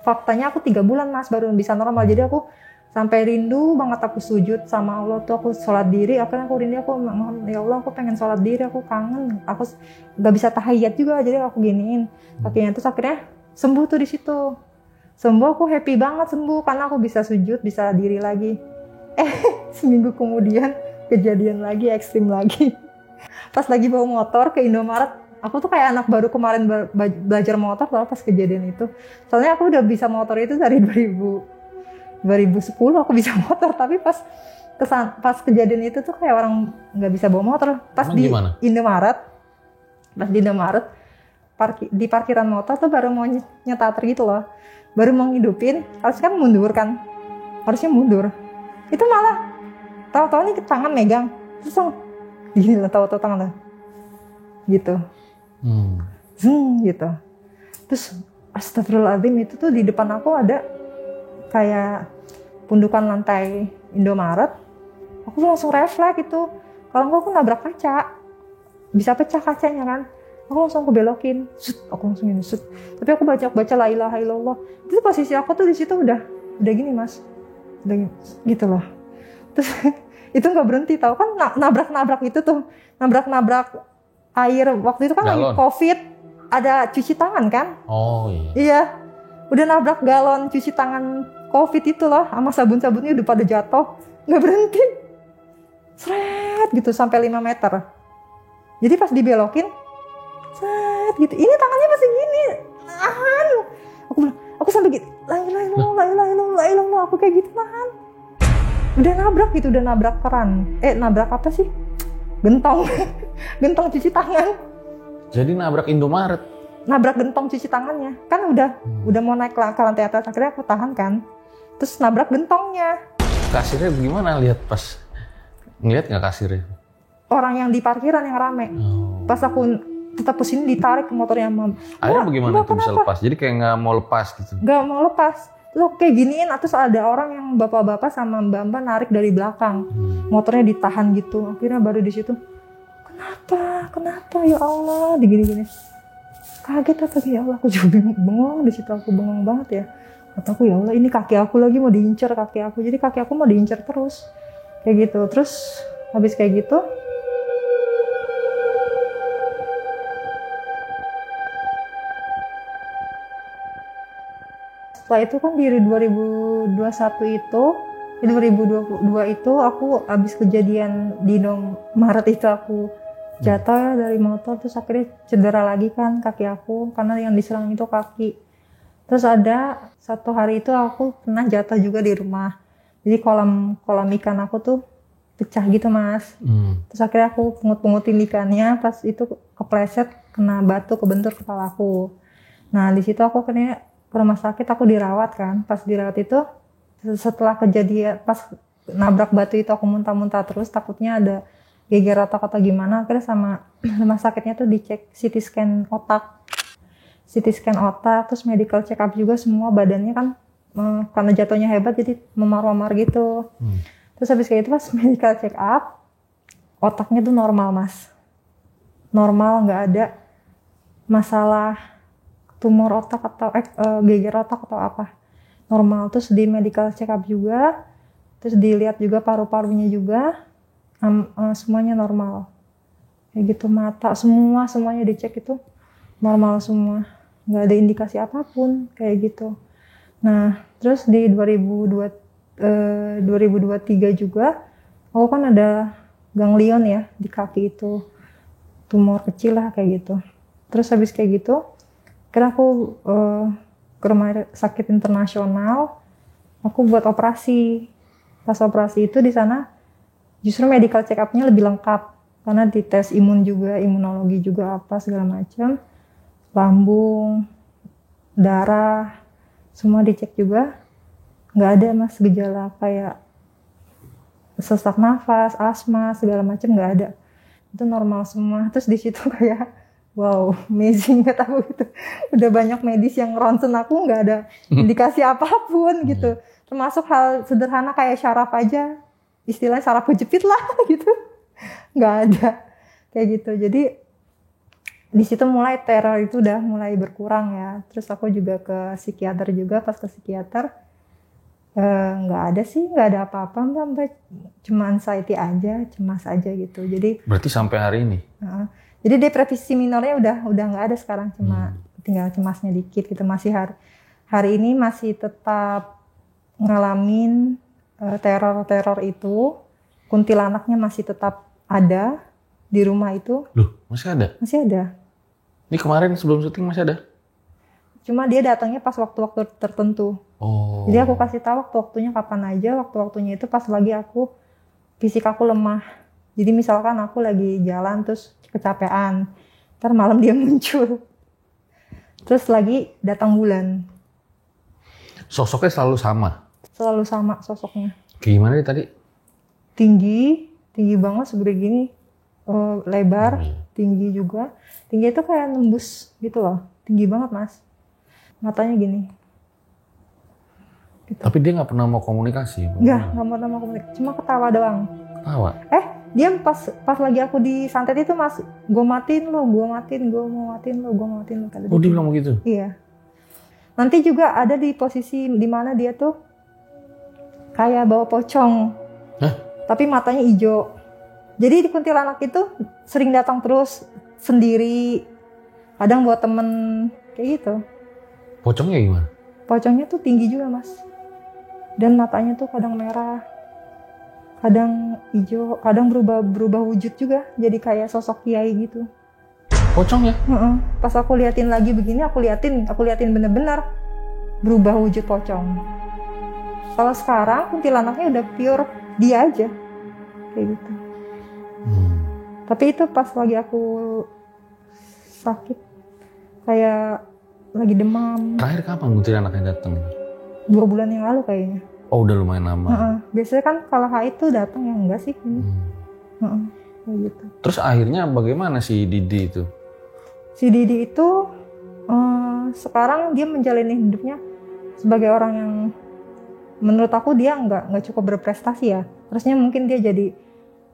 A: faktanya aku 3 bulan mas baru bisa normal. Jadi aku sampai rindu banget, aku sujud sama Allah tuh, aku sholat diri. Akhirnya aku rindu, aku ya Allah aku pengen sholat diri, aku kangen, aku nggak bisa tahiyat juga, jadi aku giniin kakinya. Terus akhirnya sembuh tuh di situ, aku happy banget sembuh karena aku bisa sujud, bisa diri lagi. Seminggu kemudian kejadian lagi, ekstrim lagi. Pas lagi bawa motor ke Indomaret, aku tuh kayak anak baru kemarin belajar motor pas kejadian itu. Soalnya aku udah bisa motor itu dari 2010 aku bisa motor, tapi pas kejadian itu tuh kayak orang nggak bisa bawa motor. Pas di Indomaret, di parkiran motor tuh baru mau nyetater gitu loh, baru mau ngidupin, harusnya mundur. Itu malah tahu-tahu nih tangan megang, terus gini lah, tahu-tahu tangan lah gitu. Gitu. Terus Astagfirullahaladzim, itu tuh di depan aku ada kayak pundukan lantai Indomaret. Aku langsung refleks itu. Kalau enggak aku nabrak kaca. Bisa pecah kacanya kan. Aku langsung aku belokin. Aku langsung ini. Tapi aku baca la ilaha illallah. Itu posisi aku tuh di situ udah gini mas. Udah gini, gitu loh. Terus itu nggak berhenti tahu kan nabrak itu tuh. Nabrak air. Waktu itu kan lagi COVID. Ada cuci tangan kan.
B: Oh iya.
A: Iya. Udah nabrak galon cuci tangan COVID itu loh. Sama sabun-sabunnya udah pada jatuh. Nggak berhenti. Seret gitu sampai 5 meter. Jadi pas dibelokin, seret gitu. Ini tangannya masih gini. Nahan. Aku sampai gitu. La ilaha illallah. Aku kayak gitu nahan. Udah nabrak gitu, udah nabrak keran. Nabrak apa sih? Gentong. Gentong cuci tangan.
B: Jadi nabrak Indomaret.
A: Nabrak gentong cuci tangannya. Kan udah mau naik ke lantai atas, akhirnya aku tahan kan. Terus nabrak gentongnya.
B: Kasirnya gimana lihat pas? Ngeliat nggak kasirnya?
A: Orang yang di parkiran yang rame. Pas aku tetap kesini ditarik ke motornya mam.
B: Akhirnya bagaimana itu bisa lepas? Jadi kayak nggak mau lepas gitu?
A: Nggak mau lepas. Terus kayak giniin, terus ada orang yang bapak-bapak sama mbak-mbak narik dari belakang. Motornya ditahan gitu. Akhirnya baru di situ. Kenapa ya Allah? Digini-gini. Kaget apa ya Allah? Aku juga bengong di situ. Aku bengong banget ya. Kataku ya Allah, ini kaki aku lagi mau diincar kaki aku. Jadi kaki aku mau diincar terus. Kayak gitu. Terus habis kayak gitu, setelah itu kan di 2021 itu, di 2022 itu aku habis kejadian di Maret itu aku jatuh ya dari motor, terus akhirnya cedera lagi kan kaki aku karena yang diserang itu kaki. Terus ada satu hari itu aku pernah jatuh juga di rumah. Jadi kolam ikan aku tuh pecah gitu mas. Terus akhirnya aku pungut-pungutin ikannya, pas itu kepleset kena batu kebentur kepala aku. Nah di situ aku kena ke rumah sakit, aku dirawat kan. Pas dirawat itu setelah kejadian pas nabrak batu itu aku muntah-muntah terus, takutnya ada geger otak atau gimana. Akhirnya sama rumah sakitnya tuh dicek CT scan otak, terus medical check up juga semua badannya kan. Karena jatuhnya hebat jadi memar-memar gitu. Terus habis kayak itu pas medical check up, otaknya tuh normal mas. Normal, nggak ada masalah tumor otak atau geger otak atau apa. Normal. Terus di medical check up juga, terus dilihat juga paru-parunya juga, semuanya normal. Kayak gitu, mata semuanya dicek itu normal semua. Nggak ada indikasi apapun kayak gitu. Nah, terus di 2023 juga, aku kan ada ganglion ya di kaki itu, tumor kecil lah kayak gitu. Terus habis kayak gitu, kira aku ke rumah sakit internasional, aku buat operasi. Pas operasi itu di sana, justru medical check up-nya lebih lengkap, karena dites imun juga, imunologi juga apa segala macam, lambung, darah. Semua dicek juga, nggak ada mas gejala kayak sesak nafas, asma segala macam nggak ada, itu normal semua. Terus di situ kayak wow, amazing, nggak tahu gitu. Udah banyak medis yang ronsen aku nggak ada indikasi apapun gitu, termasuk hal sederhana kayak syaraf aja, istilahnya saraf kejepit lah gitu, nggak ada kayak gitu. Jadi di situ mulai teror itu udah mulai berkurang ya. Terus aku juga ke psikiater juga. Pas ke psikiater nggak ada apa-apa mbak, cuma anxiety aja, cemas aja gitu. Jadi
B: berarti sampai hari ini?
A: Jadi depresi minornya udah nggak ada sekarang, cuma tinggal cemasnya dikit gitu. Masih hari ini masih tetap ngalamin teror itu. Kuntilanaknya masih tetap ada di rumah itu.
B: Loh, masih ada?
A: Masih ada.
B: Ini kemarin sebelum syuting masih ada?
A: Cuma dia datangnya pas waktu-waktu tertentu.
B: Oh.
A: Jadi aku kasih tahu waktu-waktunya kapan aja. Waktu-waktunya itu pas lagi fisik aku lemah. Jadi misalkan aku lagi jalan terus kecapean, ntar malam dia muncul. Terus lagi datang bulan.
B: Sosoknya selalu sama?
A: Selalu sama sosoknya.
B: Kayak gimana nih tadi?
A: Tinggi banget segede gini. Lebar, tinggi juga. Tinggi itu kayak nembus gitu loh. Tinggi banget mas. matanya gini. Gitu.
B: Tapi dia nggak pernah mau komunikasi?
A: Nggak pernah mau komunikasi, cuma ketawa doang.
B: Ketawa?
A: Dia pas lagi aku disantet itu mas, gue matiin lo, gue mau matiin lo.
B: Oh dia bilang begitu?
A: Iya. Nanti juga ada di posisi dimana dia tuh kayak bawa pocong.
B: Hah?
A: Tapi matanya hijau. Jadi di kuntilanak itu sering datang terus sendiri. Kadang buat temen kayak gitu.
B: Pocongnya gimana?
A: Pocongnya tuh tinggi juga mas. Dan matanya tuh kadang merah, kadang hijau, kadang berubah wujud juga. Jadi kayak sosok kiai gitu.
B: Pocongnya?
A: Pas aku liatin lagi begini, aku liatin bener-bener berubah wujud pocong. Kalau sekarang kuntilanaknya udah pure dia aja, kayak gitu. Tapi itu pas lagi aku sakit, kayak lagi demam.
B: Terakhir kapan kuntilanaknya datang?
A: 2 bulan yang lalu kayaknya.
B: Oh udah lumayan lama.
A: Biasanya kan kalau itu datang ya enggak sih ini. Kayak gitu.
B: Terus akhirnya bagaimana si Didi itu?
A: Si Didi itu sekarang dia menjalani hidupnya sebagai orang yang menurut aku dia nggak cukup berprestasi ya. Terusnya mungkin dia jadi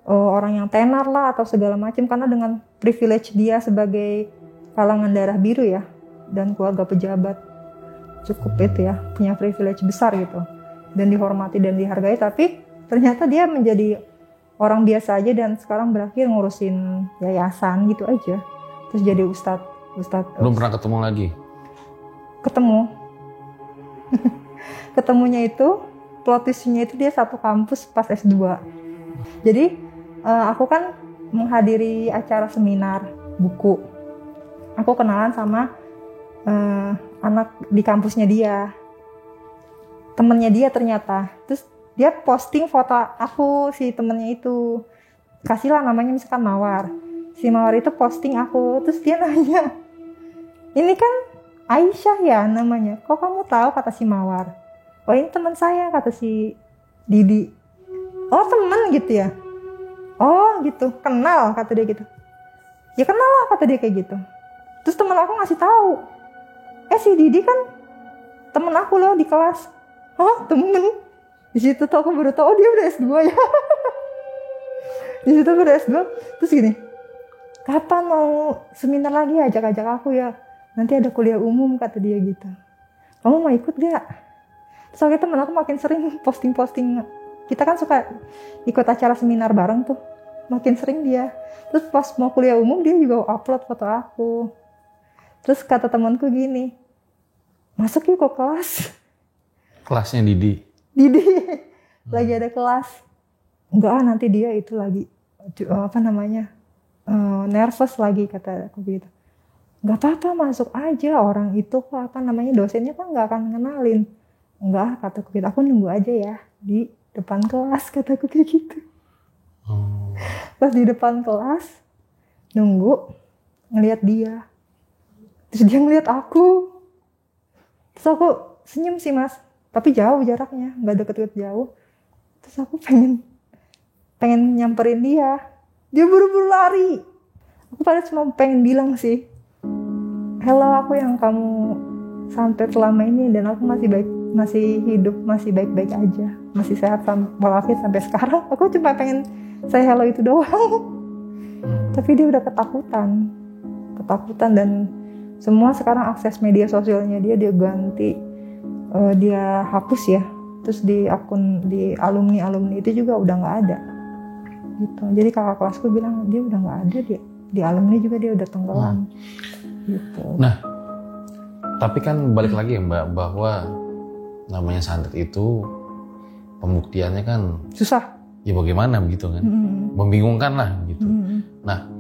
A: orang yang tenar lah atau segala macam karena dengan privilege dia sebagai kalangan darah biru ya dan keluarga pejabat cukup itu ya, punya privilege besar gitu dan dihormati dan dihargai. Tapi ternyata dia menjadi orang biasa aja dan sekarang berakhir ngurusin yayasan gitu aja. Terus jadi ustadz.
B: Belum pernah ketemu lagi?
A: Ketemunya itu, plot twist-nya itu dia satu kampus pas S2. Jadi aku kan menghadiri acara seminar buku. Aku kenalan sama anak di kampusnya dia. Temennya dia ternyata. Terus dia posting foto aku, si temennya itu. Kasihlah namanya misalkan Mawar. Si Mawar itu posting aku, terus dia nanya, ini kan Aisyah ya namanya, kok kamu tahu, kata si Mawar. Oh ini teman saya, kata si Didi. Oh teman gitu ya? Oh gitu, kenal, kata dia gitu. Ya kenal lah, kata dia kayak gitu. Terus teman aku ngasih tahu, si Didi kan teman aku loh di kelas. Oh temen? Di situ tuh aku baru tahu, oh dia udah S2 ya. Di situ aku udah S2, terus gini, kapan mau seminar lagi, ajak-ajak aku ya, nanti ada kuliah umum, kata dia gitu. Kamu mau ikut gak? Soalnya temen aku makin sering posting-posting, kita kan suka ikut acara seminar bareng tuh, makin sering dia. Terus pas mau kuliah umum dia juga upload foto aku. Terus kata temanku gini, masuk yuk ke kelas.
B: Kelasnya Didi
A: Lagi ada kelas. Enggak, nanti dia itu lagi nervous lagi, kata aku gitu. Nggak apa-apa, masuk aja, orang itu kok dosennya kan nggak akan ngenalin. Enggak, kataku gitu, aku nunggu aja ya di depan kelas, kataku kayak gitu. Pas di depan kelas nunggu, ngelihat dia, terus dia ngelihat aku, terus aku senyum sih mas, tapi jauh jaraknya, nggak deket-deket jauh. Terus aku pengen nyamperin dia buru-buru lari. Aku pada cuma pengen bilang sih, hello, aku yang kamu santet selama ini dan aku masih hidup, masih baik-baik aja, masih sehat walafiat sampai sekarang. Aku cuma pengen say hello itu doang. Tapi dia udah ketakutan dan semua sekarang akses media sosialnya dia ganti, dia hapus ya. Terus di akun di alumni itu juga udah nggak ada gitu. Jadi kakak kelasku bilang dia udah nggak ada, dia di alumni juga dia udah tenggelam gitu.
B: Nah tapi kan balik lagi ya mbak, bahwa namanya santet itu pembuktiannya kan
A: susah
B: ya, bagaimana begitu kan, membingungkan lah gitu. Nah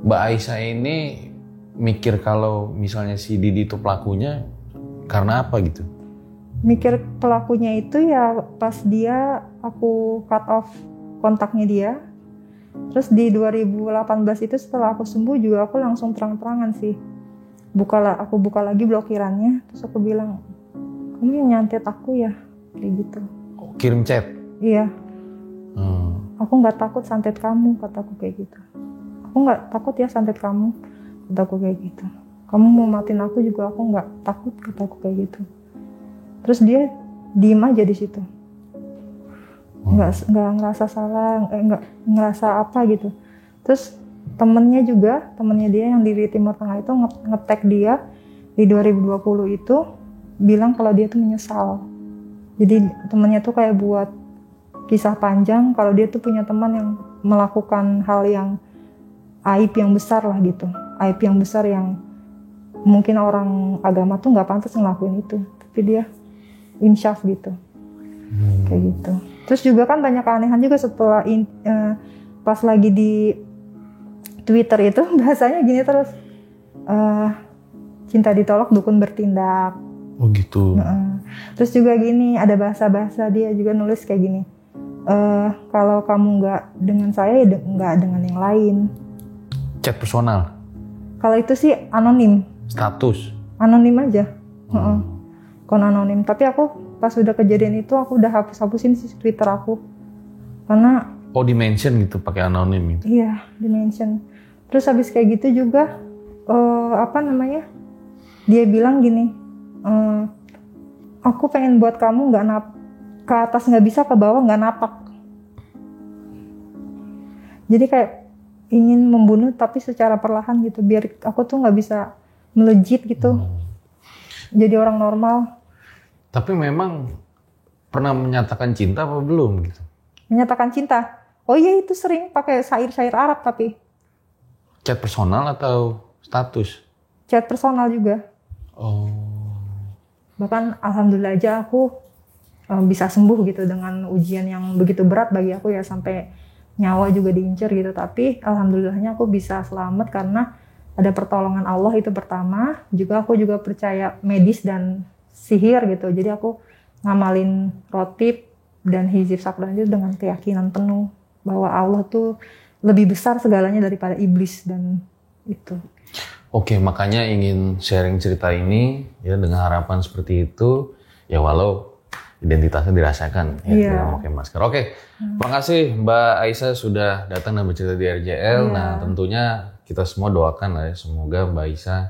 B: Mbak Aisyah ini mikir kalau misalnya si Didi itu pelakunya karena apa gitu?
A: Mikir pelakunya itu ya pas aku cut off kontaknya dia. Terus di 2018 itu setelah aku sembuh juga aku langsung terang-terangan sih. Aku buka lagi blokirannya, terus aku bilang, kamu yang nyantet aku ya? Kayak gitu.
B: Kirim chat?
A: Iya. Aku gak takut santet kamu, kataku kayak gitu. Aku gak takut ya santet kamu, kataku kayak gitu. kamu mau matiin aku juga aku nggak takut, kataku kayak gitu. Terus dia diem aja di situ, nggak ngerasa salah, nggak ngerasa apa gitu. Terus temennya dia yang di Timur Tengah itu nge-tag dia di 2020 itu bilang kalau dia tuh menyesal. Jadi temennya tuh kayak buat kisah panjang kalau dia tuh punya teman yang melakukan hal yang aib yang besar lah gitu, aib yang besar yang mungkin orang agama tuh nggak pantas ngelakuin itu, tapi dia insyaf gitu, kayak gitu. Terus juga kan banyak keanehan juga setelah pas lagi di Twitter itu bahasanya gini terus, cinta ditolak dukun bertindak.
B: Oh gitu.
A: Terus juga gini, ada bahasa dia juga nulis kayak gini, kalau kamu nggak dengan saya ya nggak dengan yang lain. Chat
B: personal?
A: Kalau itu sih anonim.
B: Status?
A: Anonim aja. Kon anonim. Tapi aku pas udah kejadian itu aku udah hapusin sih Twitter aku. Karena
B: di mention gitu pakai anonim gitu.
A: Iya, di mention. Terus habis kayak gitu juga dia bilang gini, aku pengen buat kamu nggak ke atas nggak bisa, ke bawah nggak napak. Jadi kayak ingin membunuh tapi secara perlahan gitu, biar aku tuh nggak bisa melejit gitu, jadi orang normal.
B: Tapi memang pernah menyatakan cinta apa belum gitu?
A: Menyatakan cinta? Oh iya, itu sering pakai syair-syair Arab. Tapi
B: chat personal atau status?
A: Chat personal juga.
B: Oh.
A: Bahkan alhamdulillah aja aku bisa sembuh gitu dengan ujian yang begitu berat bagi aku ya, sampai nyawa juga diincar gitu. Tapi alhamdulillahnya aku bisa selamat karena ada pertolongan Allah, itu pertama. Juga aku juga percaya medis dan sihir gitu. Jadi aku ngamalin rotib dan hizib sakral itu dengan keyakinan penuh bahwa Allah tuh lebih besar segalanya daripada iblis dan itu.
B: Oke, makanya ingin sharing cerita ini ya dengan harapan seperti itu ya, walau identitasnya dirasakan ya dengan pakai masker. Oke, makasih Mbak Aisyah sudah datang dan bercerita di RJL. Nah, tentunya kita semua doakan lah ya, semoga Mbak Aisyah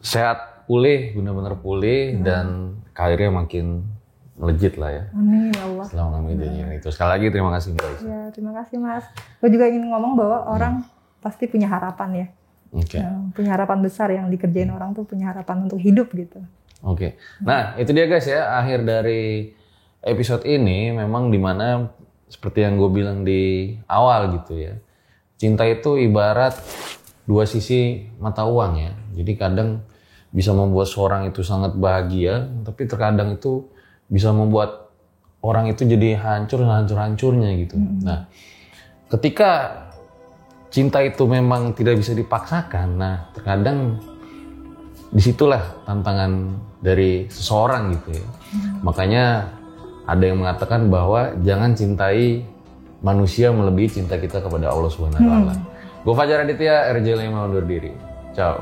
B: sehat, pulih, benar-benar pulih dan karirnya makin melejit lah ya.
A: Amin ya Allah.
B: Selamat mengalami itu. Sekali lagi terima kasih Mbak Aisyah.
A: Ya, terima kasih Mas. Gue juga ingin ngomong bahwa orang pasti punya harapan ya. Punya harapan besar, yang dikerjain orang tuh punya harapan untuk hidup gitu.
B: Nah itu dia guys ya, akhir dari episode ini. Memang dimana seperti yang gue bilang di awal gitu ya, cinta itu ibarat dua sisi mata uang ya. Jadi kadang bisa membuat seorang itu sangat bahagia, tapi terkadang itu bisa membuat orang itu jadi hancur-hancurnya gitu. Nah, ketika cinta itu memang tidak bisa dipaksakan, nah terkadang disitulah tantangan dari seseorang gitu ya. Makanya ada yang mengatakan bahwa jangan cintai manusia melebihi cinta kita kepada Allah Subhanahu wa taala. Gue Fajar Aditya, RJ5 undur diri. Ciao.